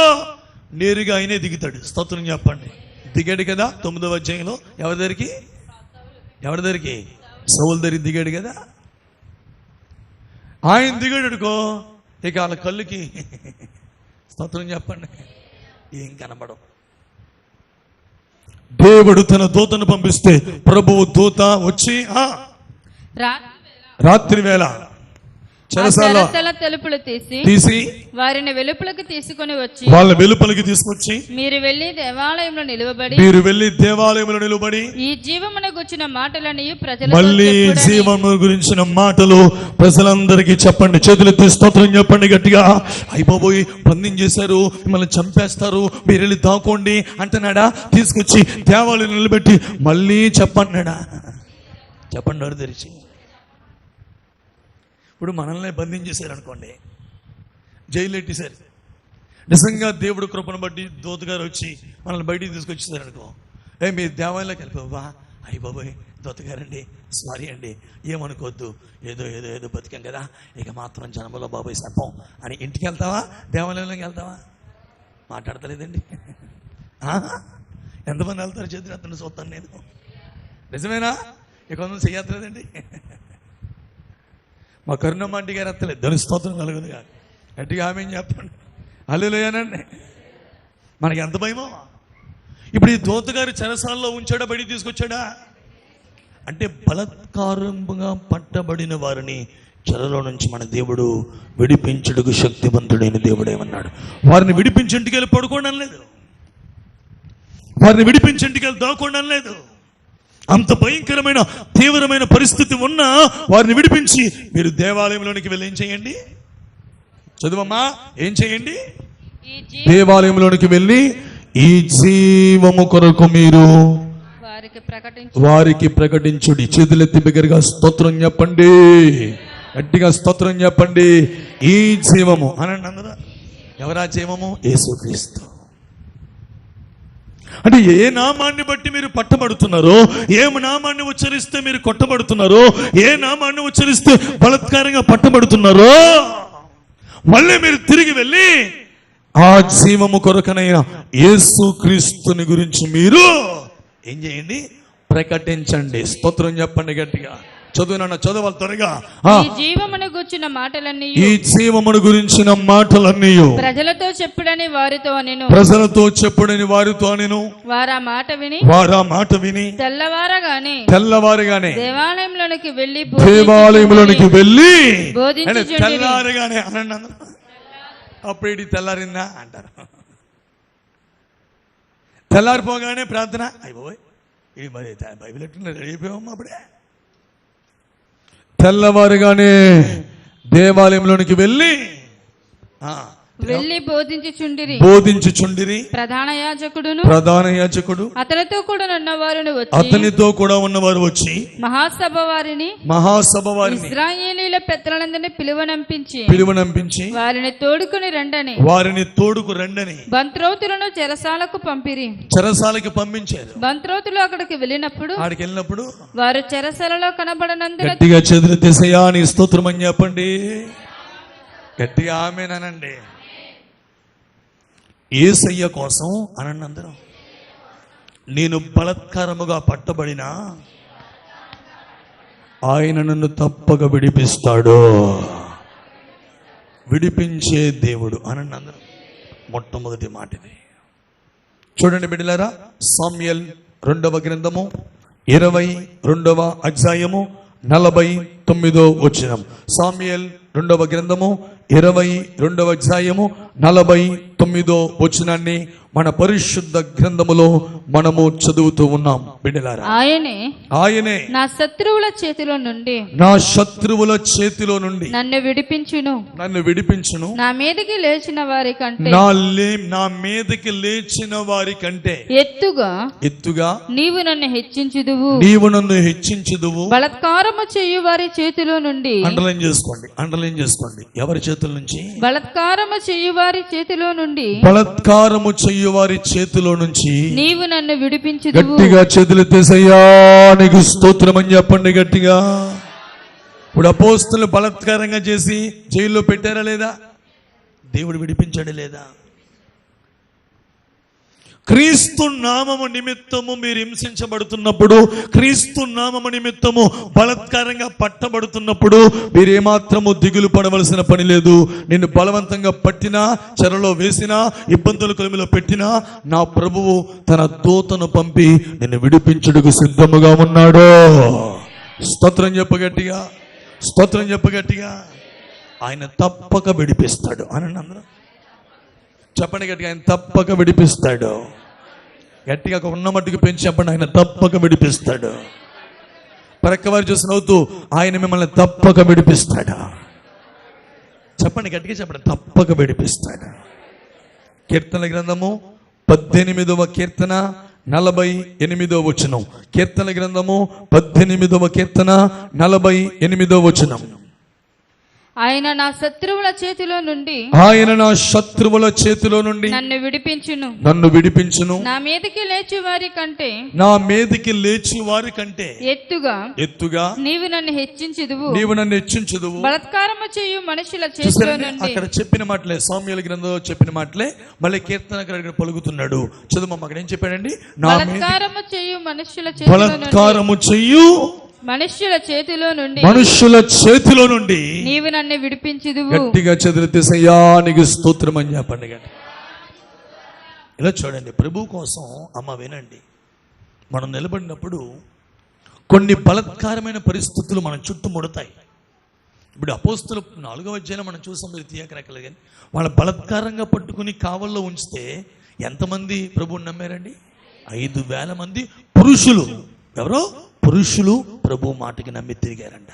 నేరుగా ఆయనే దిగుతాడు. స్తోత్రం చెప్పండి. దిగాడు కదా 9వ అధ్యాయంలో. ఎవరి దగ్గరికి? సౌలు దగ్గరికి దిగాడు కదా. ఆయన దిగాడు అనుకో, ఇక వాళ్ళ కళ్ళుకి స్తోత్రం చెప్పండి ఏం కనబడం. దేవుడు తన దూతను పంపిస్తే ప్రభువు దూత వచ్చి రాత్రి వేళ చెరసాల తలుపులు తీసి వారిని వెలుపలికి తీసుకొచ్చి మీరు వెళ్లి దేవాలయంలో నిలబడి ఈ జీవమును గురించిన మాటలని ప్రజలందరికీ చెప్పండి. చేతులెత్తి స్తోత్రం చెప్పండి గట్టిగా. అయిపోయి బంధించేశారు, మిమ్మల్ని చంపేస్తారు, మీరు వెళ్ళి దాకోండి అంటున్నాడా? తీసుకొచ్చి దేవాలయం నిలబెట్టి మళ్ళీ చెప్పన్నాడా? చెప్పండి వాడు తెరిచి. ఇప్పుడు మనల్ని బంధించేశారు అనుకోండి, జైలు ఎట్టేశారు. నిజంగా దేవుడు కృపను బట్టి దూతగారు వచ్చి మనల్ని బయటికి తీసుకొచ్చేసారు అనుకో, మీరు దేవాలయంలోకి వెళ్ళిపోవా? అయ్యి బాబోయ్ దూతగారండి, సారీ అండి, ఏమనుకోవద్దు, ఏదో బతికాం కదా, ఇక మాత్రం జన్మలో బాబోయ్ సర్పం అని ఇంటికి వెళ్తావా? దేవాలయంలోకి వెళ్తావా? మాట్లాడతలేదండి. ఎంతమంది వెళ్తారు? చేతులు ఎత్తండి చూస్తాను నేను. నిజమేనా? ఇక కొంచెం చెయ్యట్లేదండి. మా కరుణమ్మంటి గారు ఎత్తలేదు. దాని స్తోత్రం కలుగుతుంది కాదు. గట్టిగా ఆమె చెప్పండి. హల్లెలూయానండి. మనకి ఎంత భయమో. ఇప్పుడు ఈ దూత గారు చెరసాలలో ఉంచాడా, బయటికి తీసుకొచ్చాడా? అంటే బలత్కారంగా పట్టబడిన వారిని చెరలో నుంచి మన దేవుడు విడిపించుటకు శక్తివంతుడైన దేవుడు ఏమన్నాడు? వారిని విడిపించి ఇంటికి వెళ్ళి పడుకోండి అనలేదు. వారిని విడిపించి ఇంటికి వెళ్ళి దాక్కోండి అనలేదు. అంత భయంకరమైన తీవ్రమైన పరిస్థితి ఉన్నా వారిని విడిపించి మీరు దేవాలయంలోనికి వెళ్ళి ఏం చేయండి? చదువమ్మా, ఏం చేయండి? దేవాలయంలోనికి వెళ్ళి ఈ జీవము కొరకు మీరు వారికి ప్రకటించుడి. చేతులెత్తి బిగ్గరగా స్తోత్రం చెప్పండి. గట్టిగా స్తోత్రం చెప్పండి. ఈ జీవము అనండి అందరూ. ఎవరా జీవము? యేసుక్రీస్తు. అంటే ఏ నామాన్ని బట్టి మీరు పట్టబడుతున్నారో, ఏ నామాన్ని ఉచ్చరిస్తే మీరు కొట్టబడుతున్నారో, ఏ నామాన్ని ఉచ్చరిస్తే బలత్కారంగా పట్టబడుతున్నారో, మళ్ళీ మీరు తిరిగి వెళ్ళి ఆ జీవము కొరకనైన యేసుక్రీస్తుని గురించి మీరు ఏం చేయండి? ప్రకటించండి. స్తోత్రం చెప్పండి గట్టిగా. చదువునన్న చదవాలి త్వరగా. ఈ జీవమును గురించిన మాటలన్నీ, ఈ జీవమును గురించిన మాటలన్నీ ప్రజలతో చెప్పుడని వారితో అనెను. ప్రజలతో చెప్పుడని వారితో అనెను. వారా మాట విని తెల్లవారగానే దేవాలయంలోనికి వెళ్ళి తెల్లారగానే అనండి. అప్పుడు ఇది తెల్లారిందా అంటారు. తెల్లారిపోగానే ప్రార్థన. అయిపోయి ఇది మరి బైబిల్ ఎట్లా రెడీ అయిపోయామమ్మా. అప్పుడే తెల్లవారుగానే దేవాలయంలోనికి వెళ్ళి బోధించుచుండిరి. ప్రధాన యాజకుడు అతనితో కూడా ఉన్నవారు వచ్చి మహాసభ వారిని ఇశ్రాయేలీయుల పెద్దలందరినీ పిలువనంపించి వారిని తోడుకు రండని బంత్రోతులను చెరసాలకు పంపించారు. బంత్రోతులు అక్కడికి వెళ్ళినప్పుడు వారు చెరసాలలో కనబడనందున గట్టిగా చేతులెత్తేసయ్యా నీ స్తోత్రం అని చెప్పండి. గట్టిగా ఆమేనండి. యేసయ్య కోసం అనండి అందరం. నేను బలత్కారముగా పట్టబడినా ఆయన నన్ను తప్పక విడిపిస్తాడు. విడిపించే దేవుడు అనండి అందరం. మొట్టమొదటి మాటది చూడండి బిడ్డలారా. సామ్యుయేల్ 2వ గ్రంథము 22వ అధ్యాయము 49వ వచనం. సామ్యుయేల్ 2వ గ్రంథము 22వ అధ్యాయము 49వ వచనాన్ని మన పరిశుద్ధ గ్రంథములో మనము చదువుతూ ఉన్నాం బిడ్డలారా. ఆయనే నా శత్రువుల చేతిలో నుండి నన్ను విడిపించును. నా మీదకి లేచిన వారి కంటే ఎత్తుగా నీవు నన్ను హెచ్చించుదువు. బలాత్కారము చేయు వారి చేతిలో నుండి అండర్లైన్ చేసుకోండి. ఎవరి చేతుల నుంచి? బలాత్కారము చేయు వారి చేతిలో నుంచి నీవు నన్ను విడిపించుదువు. గట్టిగా చేతులెత్తేసయ్యా నీకు స్తోత్రం అని చెప్పండి గట్టిగా. ఇప్పుడు అపోస్తులు బలాత్కారంగా చేసి జైల్లో పెట్టారా లేదా? దేవుడు విడిపించాడు లేదా? క్రీస్తు నామము నిమిత్తము మీరు హింసించబడుతున్నప్పుడు, క్రీస్తు నామము నిమిత్తము బలాత్కారంగా పట్టబడుతున్నప్పుడు మీరేమాత్రము దిగులు పడవలసిన పని లేదు. నిన్ను బలవంతంగా పట్టినా, చెరలో వేసినా, ఇబ్బందుల కొలిమిలో పెట్టినా నా ప్రభువు తన దూతను పంపి నిన్ను విడిపించుటకు సిద్ధముగా ఉన్నాడు. స్తోత్రం చెప్పగట్టిగా. ఆయన తప్పక విడిపిస్తాడు అనండి అందరూ. చెప్పండి గట్టిగా. ఆయన తప్పక విడిపిస్తాడు. గట్టిగా ఉన్న మట్టుకు పెంచి చెప్పండి. ఆయన తప్పక విడిపిస్తాడు. పరక్కవారు చూసి నవ్వుతూ ఆయన మిమ్మల్ని తప్పక విడిపిస్తాడు. చెప్పండి గట్టిగా చెప్పండి. తప్పక విడిపిస్తాడు. కీర్తన గ్రంథము 18వ కీర్తన 48వ వచనం. కీర్తన గ్రంథము 18వ కీర్తన 48వ వచనం. ఆయన నా శత్రువుల చేతిలో నుండి నన్ను విడిపించును నా మీదకి లేచి వారి కంటే ఎత్తుగా నీవు నన్ను హెచ్చించుదువు బలాత్కారము చేయు మనుషుల చేతిలో నుండి. అక్కడ చెప్పిన మాటలే, సామ్యుయేలు గ్రంథంలో చెప్పిన మాటలే మళ్ళీ కీర్తనకారుడు పలుకుతున్నాడు. చదువు అక్కడ ఏం చెప్పాడండి? బలాత్కారము చేయు మనుష్యుల చేతిలో నుండి నీవు నన్ను విడిపించుదువు. గట్టిగా చదివితే సయ్యానికి స్తోత్రం అని చెప్పండి. ఇలా చూడండి, ప్రభు కోసం అమ్మ వినండి, మనం నిలబడినప్పుడు కొన్ని బలాత్కారమైన పరిస్థితులు మన చుట్టూ ముడతాయి. ఇప్పుడు అపోస్తులు 4వ అధ్యాయం మనం చూసాం, మీరు తీయకరక్కలేదు కానీ వాళ్ళ బలాత్కారంగా పట్టుకుని కావల్లో ఉంచితే ఎంతమంది ప్రభువుని నమ్మారండి? 5,000 మంది పురుషులు. ఎవరో పురుషులు ప్రభు మాటకి నమ్మి తిరిగారంట.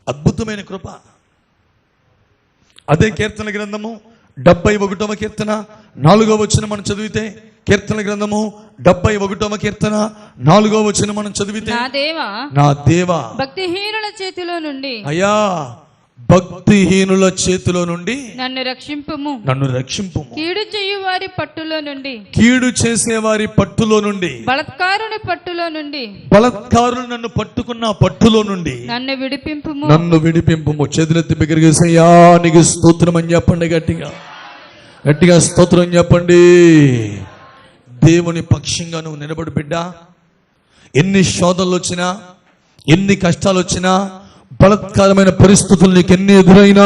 అద్భుతమైన కృప. అదే కీర్తన గ్రంథము 71వ కీర్తన 4వ వచనం మనం చదివితే, కీర్తన గ్రంథము 71వ కీర్తన 4వ వచనం మనం చదివితే, నా దేవా భక్తిహీనుల చేతిలో నుండి భక్తిహీనుల చేతిలో నుండి నన్ను రక్షింపుము కీడు చేసేవారి పట్టులో నుండి బలాత్కారులు నన్ను పట్టుకున్న పట్టులో నుండి నన్ను విడిపింపుము. చేతులెత్తి బిగ్గరగా సయ్యానికి స్తోత్రం అని చెప్పండి. గట్టిగా స్తోత్రం చెప్పండి. దేవుని పక్షంగా నువ్వు నిలబడి బిడ్డ. ఎన్ని శోధనలు వచ్చినా, ఎన్ని కష్టాలు వచ్చినా, బలాత్కారమైన పరిస్థితులు నీకు ఎన్ని ఎదురైనా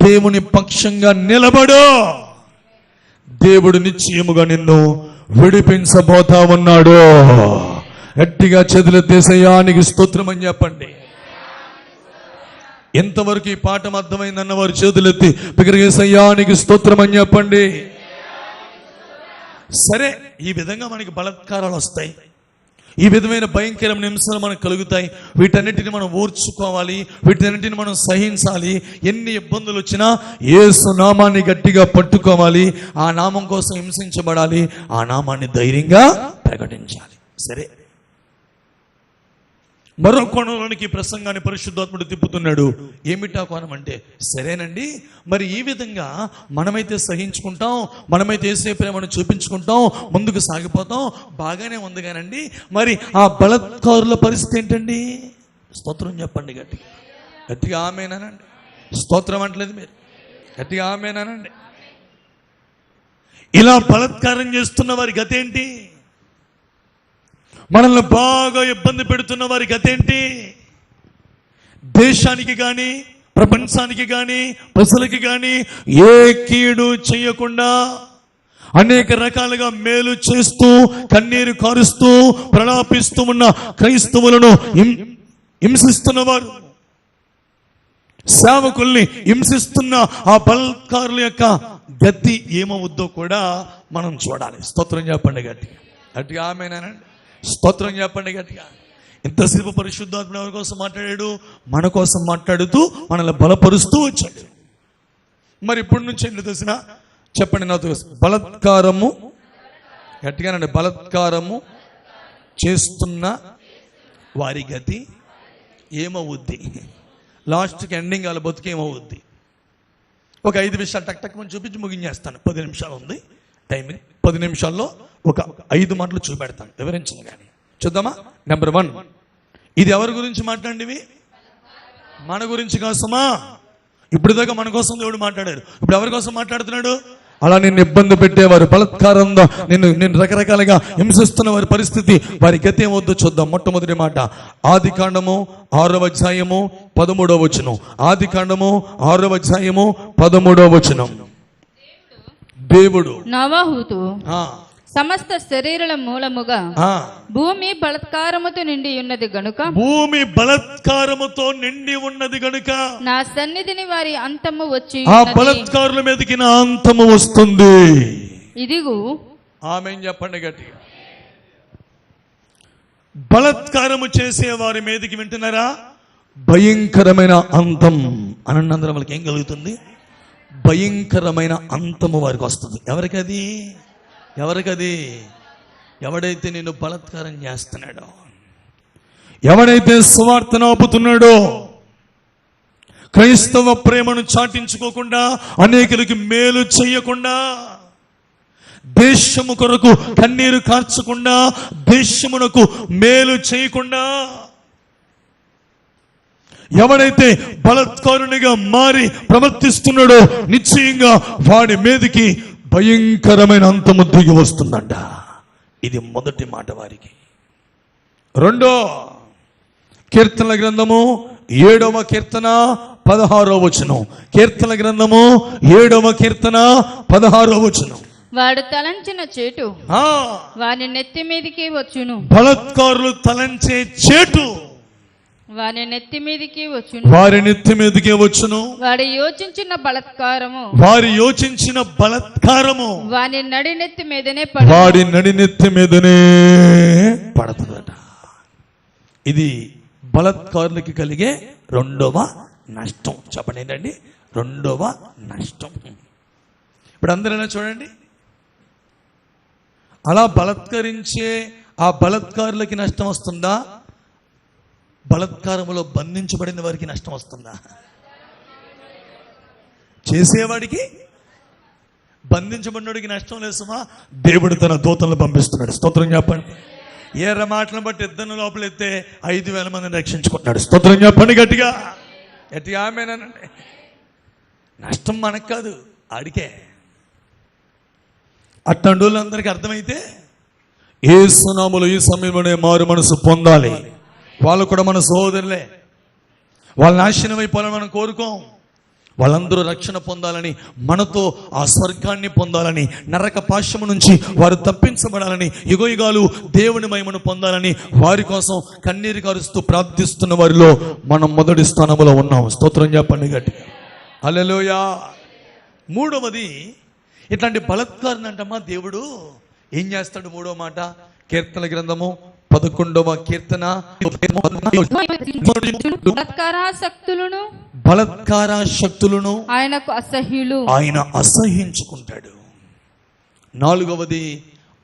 దేవుని పక్షంగా నిలబడు. దేవుడు నిశ్చయముగా నిన్ను విడిపించబోతా ఉన్నాడు. గట్టిగా చేతులెత్తి సయ్యానికి స్తోత్రం అని చెప్పండి. ఎంతవరకు ఈ పాఠం అర్థమైందన్న వారు చేతులెత్తి బిగ్గరగా సయ్యానికి స్తోత్రం అని చెప్పండి. సరే, ఈ విధంగా మనకి బలాత్కారాలు వస్తాయి, ఈ విధమైన భయంకరమైన హింసలు మనకు కలుగుతాయి. వీటన్నిటిని మనం ఓర్చుకోవాలి, వీటన్నిటిని మనం సహించాలి. ఎన్ని ఇబ్బందులు వచ్చినా యేసు నామాన్ని గట్టిగా పట్టుకోవాలి. ఆ నామం కోసం హింసించబడాలి, ఆ నామాన్ని ధైర్యంగా ప్రకటించాలి. సరే, మరో కోణంలోనికి ప్రసంగాన్ని పరిశుద్ధాత్ముడు తిప్పుతున్నాడు. ఏమిటా కోణం అంటే, సరేనండి, మరి ఈ విధంగా మనమైతే సహించుకుంటాం, మనమైతే యేసు ప్రేమను చూపించుకుంటాం, ముందుకు సాగిపోతాం, బాగానే ఉంది కానండి, మరి ఆ బలాత్కారుల పరిస్థితి ఏంటండి? స్తోత్రం చెప్పండి. గట్టిగా ఆమేనండి. స్తోత్రం అంటలేదు మీరు, గట్టిగా ఆమేనండి. ఇలా బలాత్కారం చేస్తున్న వారి గతేంటి? మనల్ని బాగా ఇబ్బంది పెడుతున్న వారి గతేంటి? దేశానికి కానీ, ప్రపంచానికి కానీ, ప్రజలకి కానీ ఏ కీడు చేయకుండా అనేక రకాలుగా మేలు చేస్తూ, కన్నీరు కారుస్తూ, ప్రలాపిస్తూ ఉన్న క్రైస్తవులను హింసిస్తున్నవారు, సేవకుల్ని హింసిస్తున్న ఆ బలాత్కారుల యొక్క గతి ఏమవుద్దో కూడా మనం చూడాలి. స్తోత్రం చెప్పండి. గట్టిగా ఆమేనండి. స్తోత్రం చెప్పండి గట్టిగా. ఇంతసేపు పరిశుద్ధాత్మ ఎవరి కోసం మాట్లాడాడు? మన కోసం మాట్లాడుతూ మనల్ని బలపరుస్తూ వచ్చాడు. మరి ఇప్పటి నుంచి ఏంటి తెలిసిన చెప్పండి నాతో, బలాత్కారము, గట్టిగానండి, బలాత్కారము చేస్తున్న వారి గతి ఏమవుద్ది? లాస్ట్కి ఎండింగ్ వాళ్ళ బతుకు ఏమవుద్ది? ఒక 5 విషయాలు టక్ టక్ మనం చూపించి ముగించేస్తాను. 10 నిమిషాలు ఉంది టైం. 10 నిమిషాల్లో ఒక 5 మాటలు చూపెడతాను, వివరించను కానీ. చూద్దామా? నెంబర్ 1, ఇది ఎవరి గురించి మాట్లాడినవి? మన గురించి కోసమా? ఇప్పుడు దాకా మన కోసం దేవుడు మాట్లాడారు, ఇప్పుడు ఎవరి కోసం మాట్లాడుతున్నాడు? అలా నిన్ను ఇబ్బంది పెట్టేవారు, బలాత్కారంగా నిన్ను రకరకాలుగా హింసిస్తున్న వారి పరిస్థితి, వారి గతి ఏమవుద్దో చూద్దాం. మొట్టమొదటి మాట, ఆదికాండము 6వ అధ్యాయము 13వ వచనం. ఆదికాండము 6వ అధ్యాయము 13వ వచనం. దేవుడు నోవహుతో సమస్త శరీరాల మూలముగా భూమి బలాత్కారముతో నిండి ఉన్నది గనుక నా సన్నిధిని వారి అంతము వచ్చి ఆ బలాత్కారుల మీదకి నా అంతము వస్తుంది. ఇదిగో ఆమేన్ చెప్పండి గట్టిగా. బలాత్కారము చేసే వారి మీదకి వింటున్నారా? భయంకరమైన అంతం అనందరం వాళ్ళకి ఏం కలుగుతుంది? భయంకరమైన అంతము వారికి వస్తుంది. ఎవరికది? ఎవడైతే నిన్ను బలాత్కారం చేస్తున్నాడో, ఎవడైతే సువార్తను ఆపుతున్నాడో, క్రైస్తవ ప్రేమను చాటించుకోకుండా, అనేకులకి మేలు చేయకుండా, దేశము కొరకు కన్నీరు కార్చకుండా, దేశమునకు మేలు చేయకుండా, ఎవడైతే బలాత్కారునిగా మారి ప్రవర్తిస్తున్నాడో నిశ్చయంగా వాడి మీదకి భయంకరమైన అంతము దిగి వస్తుందంట. ఇది మొదటి మాట వారికి. రెండో కీర్తనల గ్రంథము 7వ కీర్తన 16వ వచనం. కీర్తనల గ్రంథము 7వ కీర్తన 16వ వచనం. వాడు తలంచిన చేటు వాని నెత్తి మీదకి వచ్చును. బలాత్కారులు తలంచే చేటు వాని నెత్తి మీదకి వచ్చును. వారి నెత్తి మీదకే వచ్చును. వాడు యోచించిన బలాత్కారము, వారి యోచించిన బలాత్కారము వాని నడినెత్తి మీదనే వాడి నడినెత్తి మీదనే పడుతుందట. ఇది బలాత్కారులకి కలిగే రెండవ నష్టం. చెప్పండి ఏంటండి రెండవ నష్టం? ఇప్పుడు అందరైనా చూడండి, అలా బలాత్కరించే ఆ బలాత్కారులకి నష్టం వస్తుందా? బలాత్కారములో బంధించబడిన వారికి నష్టం వస్తుందా? చేసేవాడికి, బంధించబడినోడికి నష్టం లేదు సుమా. దేవుడు తన దూతలను పంపిస్తున్నాడు. స్తోత్రం చెప్పండి. ఏర మాటలను బట్టి ఇద్దరిని లోపలెత్తే 5,000 మందిని రక్షించుకుంటున్నాడు. స్తోత్రం చెప్పండి గట్టిగా గట్టిగా. ఆమేనండి. నష్టం మనకు కాదు, ఆడికే. అట్లాంటి వాళ్ళందరికీ అర్థమైతే యేసు నామములో ఈ సమయంలోనే మారు మనసు పొందాలి. వాళ్ళు కూడా మన సహోదరులే. వాళ్ళ నాశనం అయిపోవాలని మనం కోరుకోం. వాళ్ళందరూ రక్షణ పొందాలని, మనతో ఆ స్వర్గాన్ని పొందాలని, నరక పాశము నుంచి వారు తప్పించబడాలని, యుగయుగాలు దేవుని మహిమను పొందాలని వారి కోసం కన్నీరు కారుస్తూ ప్రార్థిస్తున్న వారిలో మనం మొదటి స్థానంలో ఉన్నాం. స్తోత్రం చెప్పండి గట్టిగా. హల్లెలూయా. మూడవది, ఇట్లాంటి బలాత్కారిని అంటమ్మా దేవుడు ఏం చేస్తాడు? మూడవ మాట కీర్తన గ్రంథము 11వ కీర్తన. బలాత్కార శక్తులను ఆయనకు అసహ్యులు, ఆయన అసహ్యించుకుంటాడు. నాలుగవది,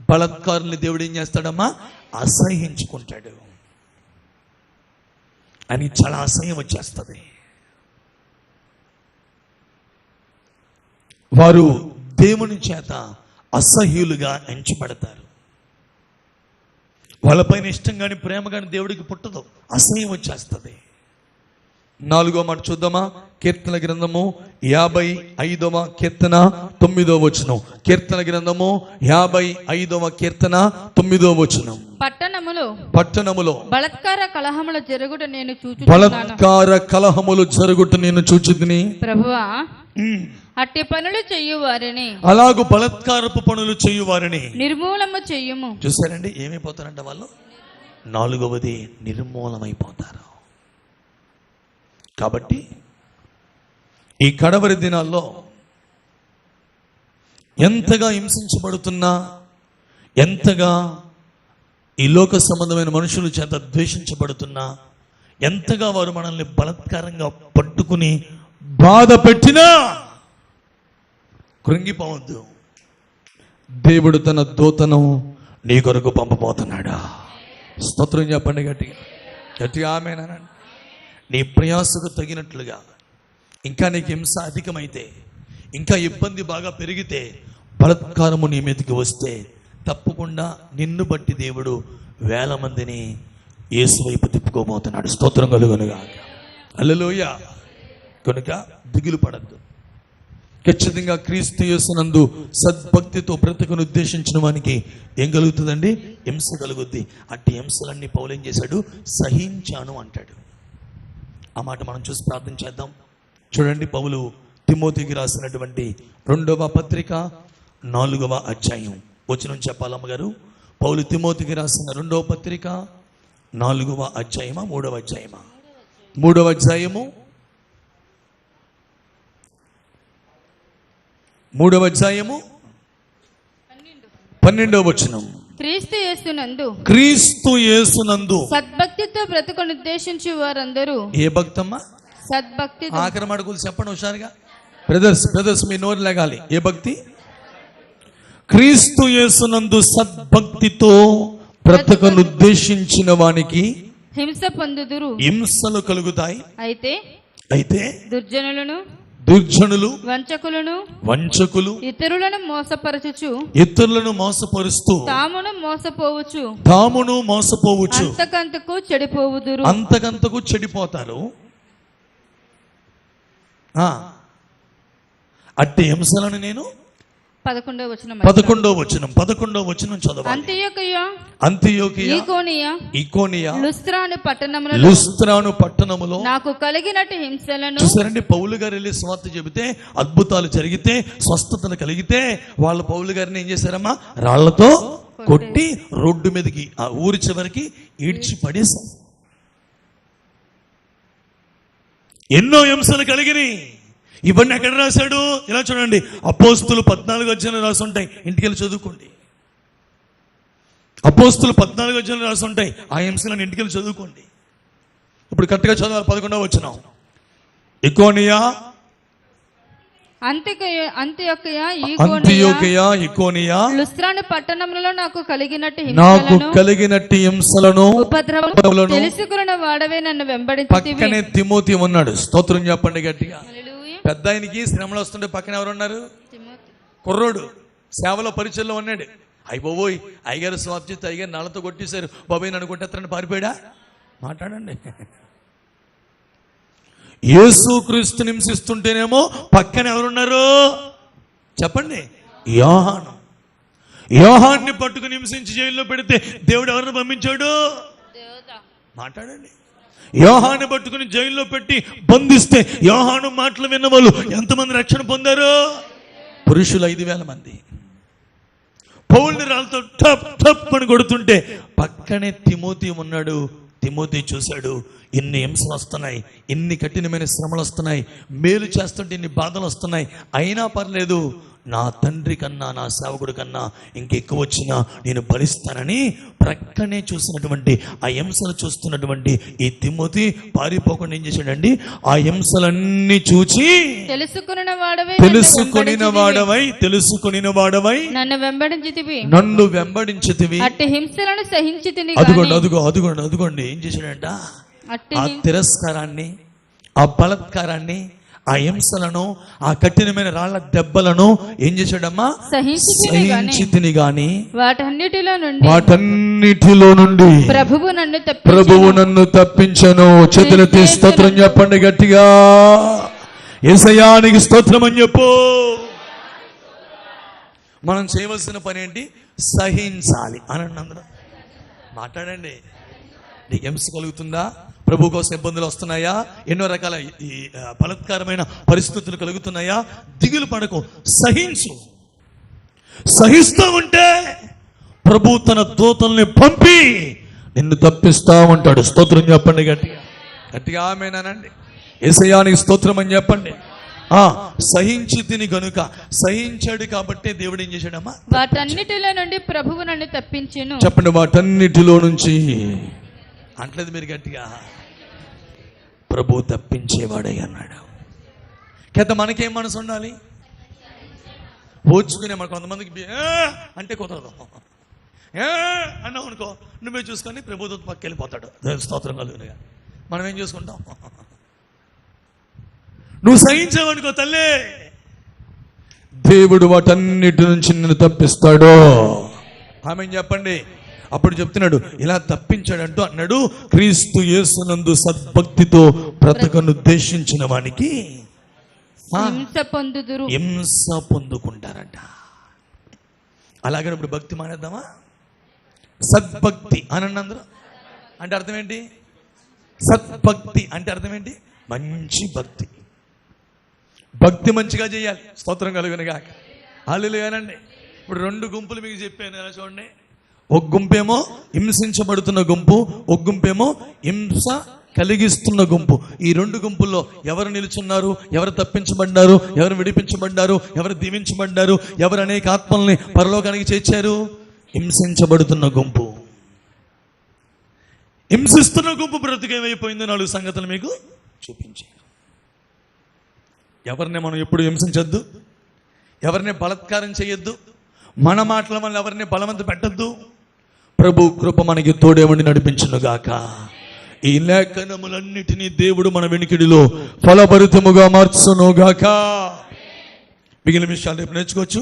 బలాత్కారుల్ని దేవుడు ఏం చేస్తాడమ్మా? అసహ్యించుకుంటాడు. అని చాలా అసహ్యం వచ్చేస్తుంది. వారు దేవుని చేత అసహ్యులుగా ఎంచబడతారు. వాళ్ళపైన ఇష్టం కానీ ప్రేమ కానీ దేవుడికి పుట్టదు, అసహ్యం వచ్చేస్తుంది. నాలుగో మాట చూద్దామా? కీర్తన గ్రంథము 55వ కీర్తన 9వ వచనం. కీర్తన గ్రంథము 55వ కీర్తన 9వ వచనం. పట్టణములో బలాత్కార కలహములు జరుగుట నేను చూచు. బలాత్కార కలహములు జరుగుట నేను చూచుదుని. ప్రభువా, అట్టి పనులు చేయువారిని, అలాగు బలాత్కారపు పనులు చేయువారిని నిర్మూలము చెయ్యము. చూసారండి ఏమైపోతారంట వాళ్ళు? నాలుగవది, నిర్మూలమైపోతారు. కాబట్టి ఈ కడవరి దినాల్లో ఎంతగా హింసించబడుతున్నా, ఎంతగా ఈ లోక సంబంధమైన మనుషుల చేత ద్వేషించబడుతున్నా, ఎంతగా వారు మనల్ని బలాత్కారంగా పట్టుకుని బాధ పెట్టినా కృంగిపోవద్దు. దేవుడు తన దూతను నీ కొరకు పంపబోతున్నాడా? స్తోత్రం చెప్పండి గట్టిగా గట్టిగా. ఆమేనండి. నీ ప్రయాసకు తగినట్లుగా ఇంకా నీకు హింస అధికమైతే, ఇంకా ఇబ్బంది బాగా పెరిగితే, బలాత్కారము నీ మీదకి వస్తే తప్పకుండా నిన్ను బట్టి దేవుడు 1000 మందిని యేసు వైపు తిప్పుకోబోతున్నాడు. స్తోత్రం కలుగునుగా. హల్లెలూయా. కనుక దిగులు పడద్దు. ఖచ్చితంగా క్రీస్తు యేసునందు సద్భక్తితో బ్రతుకును ఉద్దేశించిన వానికి ఏం కలుగుతుందండి? హింస కలుగుద్ది. అట్టి హింసలన్నీ పౌలు ఏం చేశాడు? సహించాను అంటాడు. ఆ మాట మనం చూసి ప్రార్థన చేద్దాం. చూడండి, పౌలు తిమోతికి రాసినటువంటి 2వ పత్రిక 4వ అధ్యాయం. వచనం చెప్పాలమ్మ గారు. పౌలు తిమోతికి రాసిన 2వ పత్రిక 4వ అధ్యాయమా 3వ అధ్యాయమా? 3వ అధ్యాయము 3వ అధ్యాయము 12వ వచనం. క్రీస్తు యేసునందు సద్భక్తితో బ్రతుకును ఉద్దేశించి వారందరూ. ఏ భక్తమ్మా? సద్భక్తి. ఆఖరి మాటలు చెప్పండి హుషారుగా. బ్రదర్స్ మీ నోరు లేగాలి. ఏ భక్తి? క్రీస్తు యేసునందు సద్భక్తితో బ్రతుకును ఉద్దేశించిన వానికి హింస పొందుదురు. హింసలు కలుగుతాయి. అయితే దుర్జనులు వంచకులు ఇతరులను మోసపరుస్తూ తామును మోసపోవచ్చు అంతకంతకు చెడిపోతారు. అట్టి హింసలను నేను 11వ వచనం చదవాలి. అంతియోకియ ఈకోనియ లుస్త్రాను పట్టణములో నాకు కలిగినట్టు హింసలను చూసారండి. పౌలు గారు వెళ్ళి స్వార్థ చెబితే అద్భుతాలు జరిగితే స్వస్థతలు కలిగితే వాళ్ళు పౌలు గారిని ఏం చేశారమ్మా? రాళ్లతో కొట్టి రోడ్డు మీదకి ఆ ఊరి చివరికి ఈడ్చి పడేశారు. ఎన్నో హింసలు కలిగినాయి. ఇవన్నీ ఎక్కడ రాశాడు? ఇలా చూడండి, అపోస్తులు 14 అధ్యాయాలు రాసి ఉంటాయి, ఇంటికెళ్ళి చదువుకోండి. అపోస్తులు 14 అధ్యాయాలు రాసి ఉంటాయి, ఆ హింసలను ఇంటికెళ్ళి చదువుకోండి. ఇప్పుడు కరెక్ట్గా చదవాలి. 11వ వచనం. ఈకోనియ లుస్త్రాను పట్టణములలో నాకు కలిగినట్టు హింసలను ఉపద్రవములను తెలుసుకున్న వాడవే నన్ను వెంబడించితివి. పక్కనే తిమోతి ఉన్నాడు. స్తోత్రం చెప్పండి గట్టిగా. పెద్ద ఆయనకి శ్రమలు వస్తుంటే పక్కన ఎవరున్నారు? కుర్రోడు సేవలో పరిచయంలో ఉన్నాడు. అయ్యబోయ్ అయ్యగారు స్వాప్ చేస్తే అయ్యగారు నాళ్ళతో కొట్టేశారు, బాబాయ్ నన్ను కొట్టేస్తారని పారిపోయాడా? మాట్లాడండి. యేసుక్రీస్తు హింసిస్తుంటేనేమో పక్కన ఎవరున్నారు చెప్పండి? యోహాన్ని పట్టుకుని హింసించి జైల్లో పెడితే దేవుడు ఎవరిని పంపించాడు? మాట్లాడండి. యోహాను పట్టుకుని జైల్లో పెట్టి బంధిస్తే యోహాను మాటలు విన్న వాళ్ళు ఎంతమంది రక్షణ పొందారు? పురుషులు 5,000 మంది. పౌల్ని రాళ్ళతో టప్ టప్ అని కొడుతుంటే పక్కనే తిమోతి ఉన్నాడు. తిమోతి చూశాడు, ఇన్ని హింసలు వస్తున్నాయి, ఇన్ని కఠినమైన శ్రమలు వస్తున్నాయి, మేలు చేస్తుంటే ఇన్ని బాధలు వస్తున్నాయి, అయినా పర్లేదు, నా తండ్రి కన్నా నా సేవకుడి కన్నా ఇంకెక్కువ వచ్చినా నేను భరిస్తానని ప్రక్కనే చూసినటువంటి ఆ హింసలు చూస్తున్నటువంటి ఈ తిమోతి పారిపోకుండా ఏం చేశాడండి? ఆ హింసలన్నీ చూచి తెలుసుకొనిన వాడవై నన్ను వెంబడించితివి. అదుగోండి ఏం చేశాడంట? ఆ తిరస్కారాన్ని, ఆ బలత్కారాన్ని, ఆ హింసలను, ఆ కఠినమైన రాళ్ల దెబ్బలను ఏం చేశాడమ్మా? సహించితిని గాని వాటన్నిటిలో నుండి ప్రభువు నన్ను తప్పించను. చేతులెత్తి స్తోత్రం చెప్పండి గట్టిగా. యేసయ్యానికి స్తోత్రం అని చెప్పు. మనం చేయవలసిన పని ఏంటి? సహించాలి అనండి. అందరూ మాట్లాడండి. నీకు హింస కలుగుతుందా? ప్రభు కోసం ఇబ్బందులు వస్తున్నాయా? ఎన్నో రకాల ఈ బలత్కారమైన పరిస్థితులు కలుగుతున్నాయా? దిగులు పడకు, సహించు. సహిస్తూ ఉంటే ప్రభు తన దూతల్ని పంపి నిన్ను తప్పిస్తా ఉంటాడు. స్తోత్రం చెప్పండి గట్టిగా. గట్టిగా ఆమేనండి. యేసయ్యానికి స్తోత్రం అని చెప్పండి. సహించితిని గనుక, సహించాడు కాబట్టి దేవుడు ఏం చేశాడమ్మా? వాటన్నిటిలో నుండి ప్రభువు నన్ను తప్పించెను. చెప్పండి, వాటన్నిటిలో నుంచి అంటలేదు మీరు గట్టిగా. ప్రభు తప్పించేవాడై అన్నాడు. కేత మనకేం మనసు ఉండాలి? ఓర్చుకునే. మన కొంతమందికి అంటే కుదరదు. అన్నావు అనుకో, నువ్వే చూసుకొని ప్రభుత్వం పక్క వెళ్ళిపోతాడు. స్తోత్రం కలుగునుగా. మనం ఏం చూసుకుంటాం? నువ్వు సహించావనుకో తల్లి, దేవుడు వాటన్నిటి నుంచి నిన్ను తప్పిస్తాడు. ఆమె చెప్పండి. అప్పుడు చెప్తున్నాడు, ఇలా తప్పించాడంటూ అన్నాడు, క్రీస్తు యేసునందు సద్భక్తితో బ్రతకను ఉద్దేశించిన వానికి హింస పొందుకుంటారట. అలాగని ఇప్పుడు భక్తి మానేద్దామా? సద్భక్తి అనండి అందరూ. అంటే అర్థం ఏంటి? సద్భక్తి అంటే అర్థం ఏంటి? మంచి భక్తి. భక్తి మంచిగా చేయాలి. స్తోత్రం కలుగునుగాక. హల్లెలూయానండి. ఇప్పుడు 2 గుంపులు మీకు చెప్పాను ఎలా చూడండి. ఒక గుంపేమో హింసించబడుతున్న గుంపు, ఒక గుంపేమో హింస కలిగిస్తున్న గుంపు. ఈ 2 గుంపుల్లో ఎవరు నిలుచున్నారు? ఎవరు తప్పించబడ్డారు? ఎవరు విడిపించబడ్డారు? ఎవరు దీవించబడ్డారు? ఎవరు అనేక ఆత్మల్ని పరలోకానికి చేర్చారు? హింసించబడుతున్న గుంపు. హింసిస్తున్న గుంపు బ్రతికేమైపోయిందో 4 సంగతులు మీకు చూపించి. ఎవరిని మనం ఎప్పుడు హింసించొద్దు, ఎవరిని బలత్కారం చేయొద్దు, మన మాటల వల్ల ఎవరిని బలవంత పెట్టద్దు. ప్రభు కృప మనకి తోడేవండి నడిపించును గాక. ఈ లేఖనములన్నిటినీ దేవుడు మన వెనుకిడిలో ఫలభరితముగా మార్చునుగాక. మిగిలిన విషయాలు రేపు నేర్చుకోవచ్చు.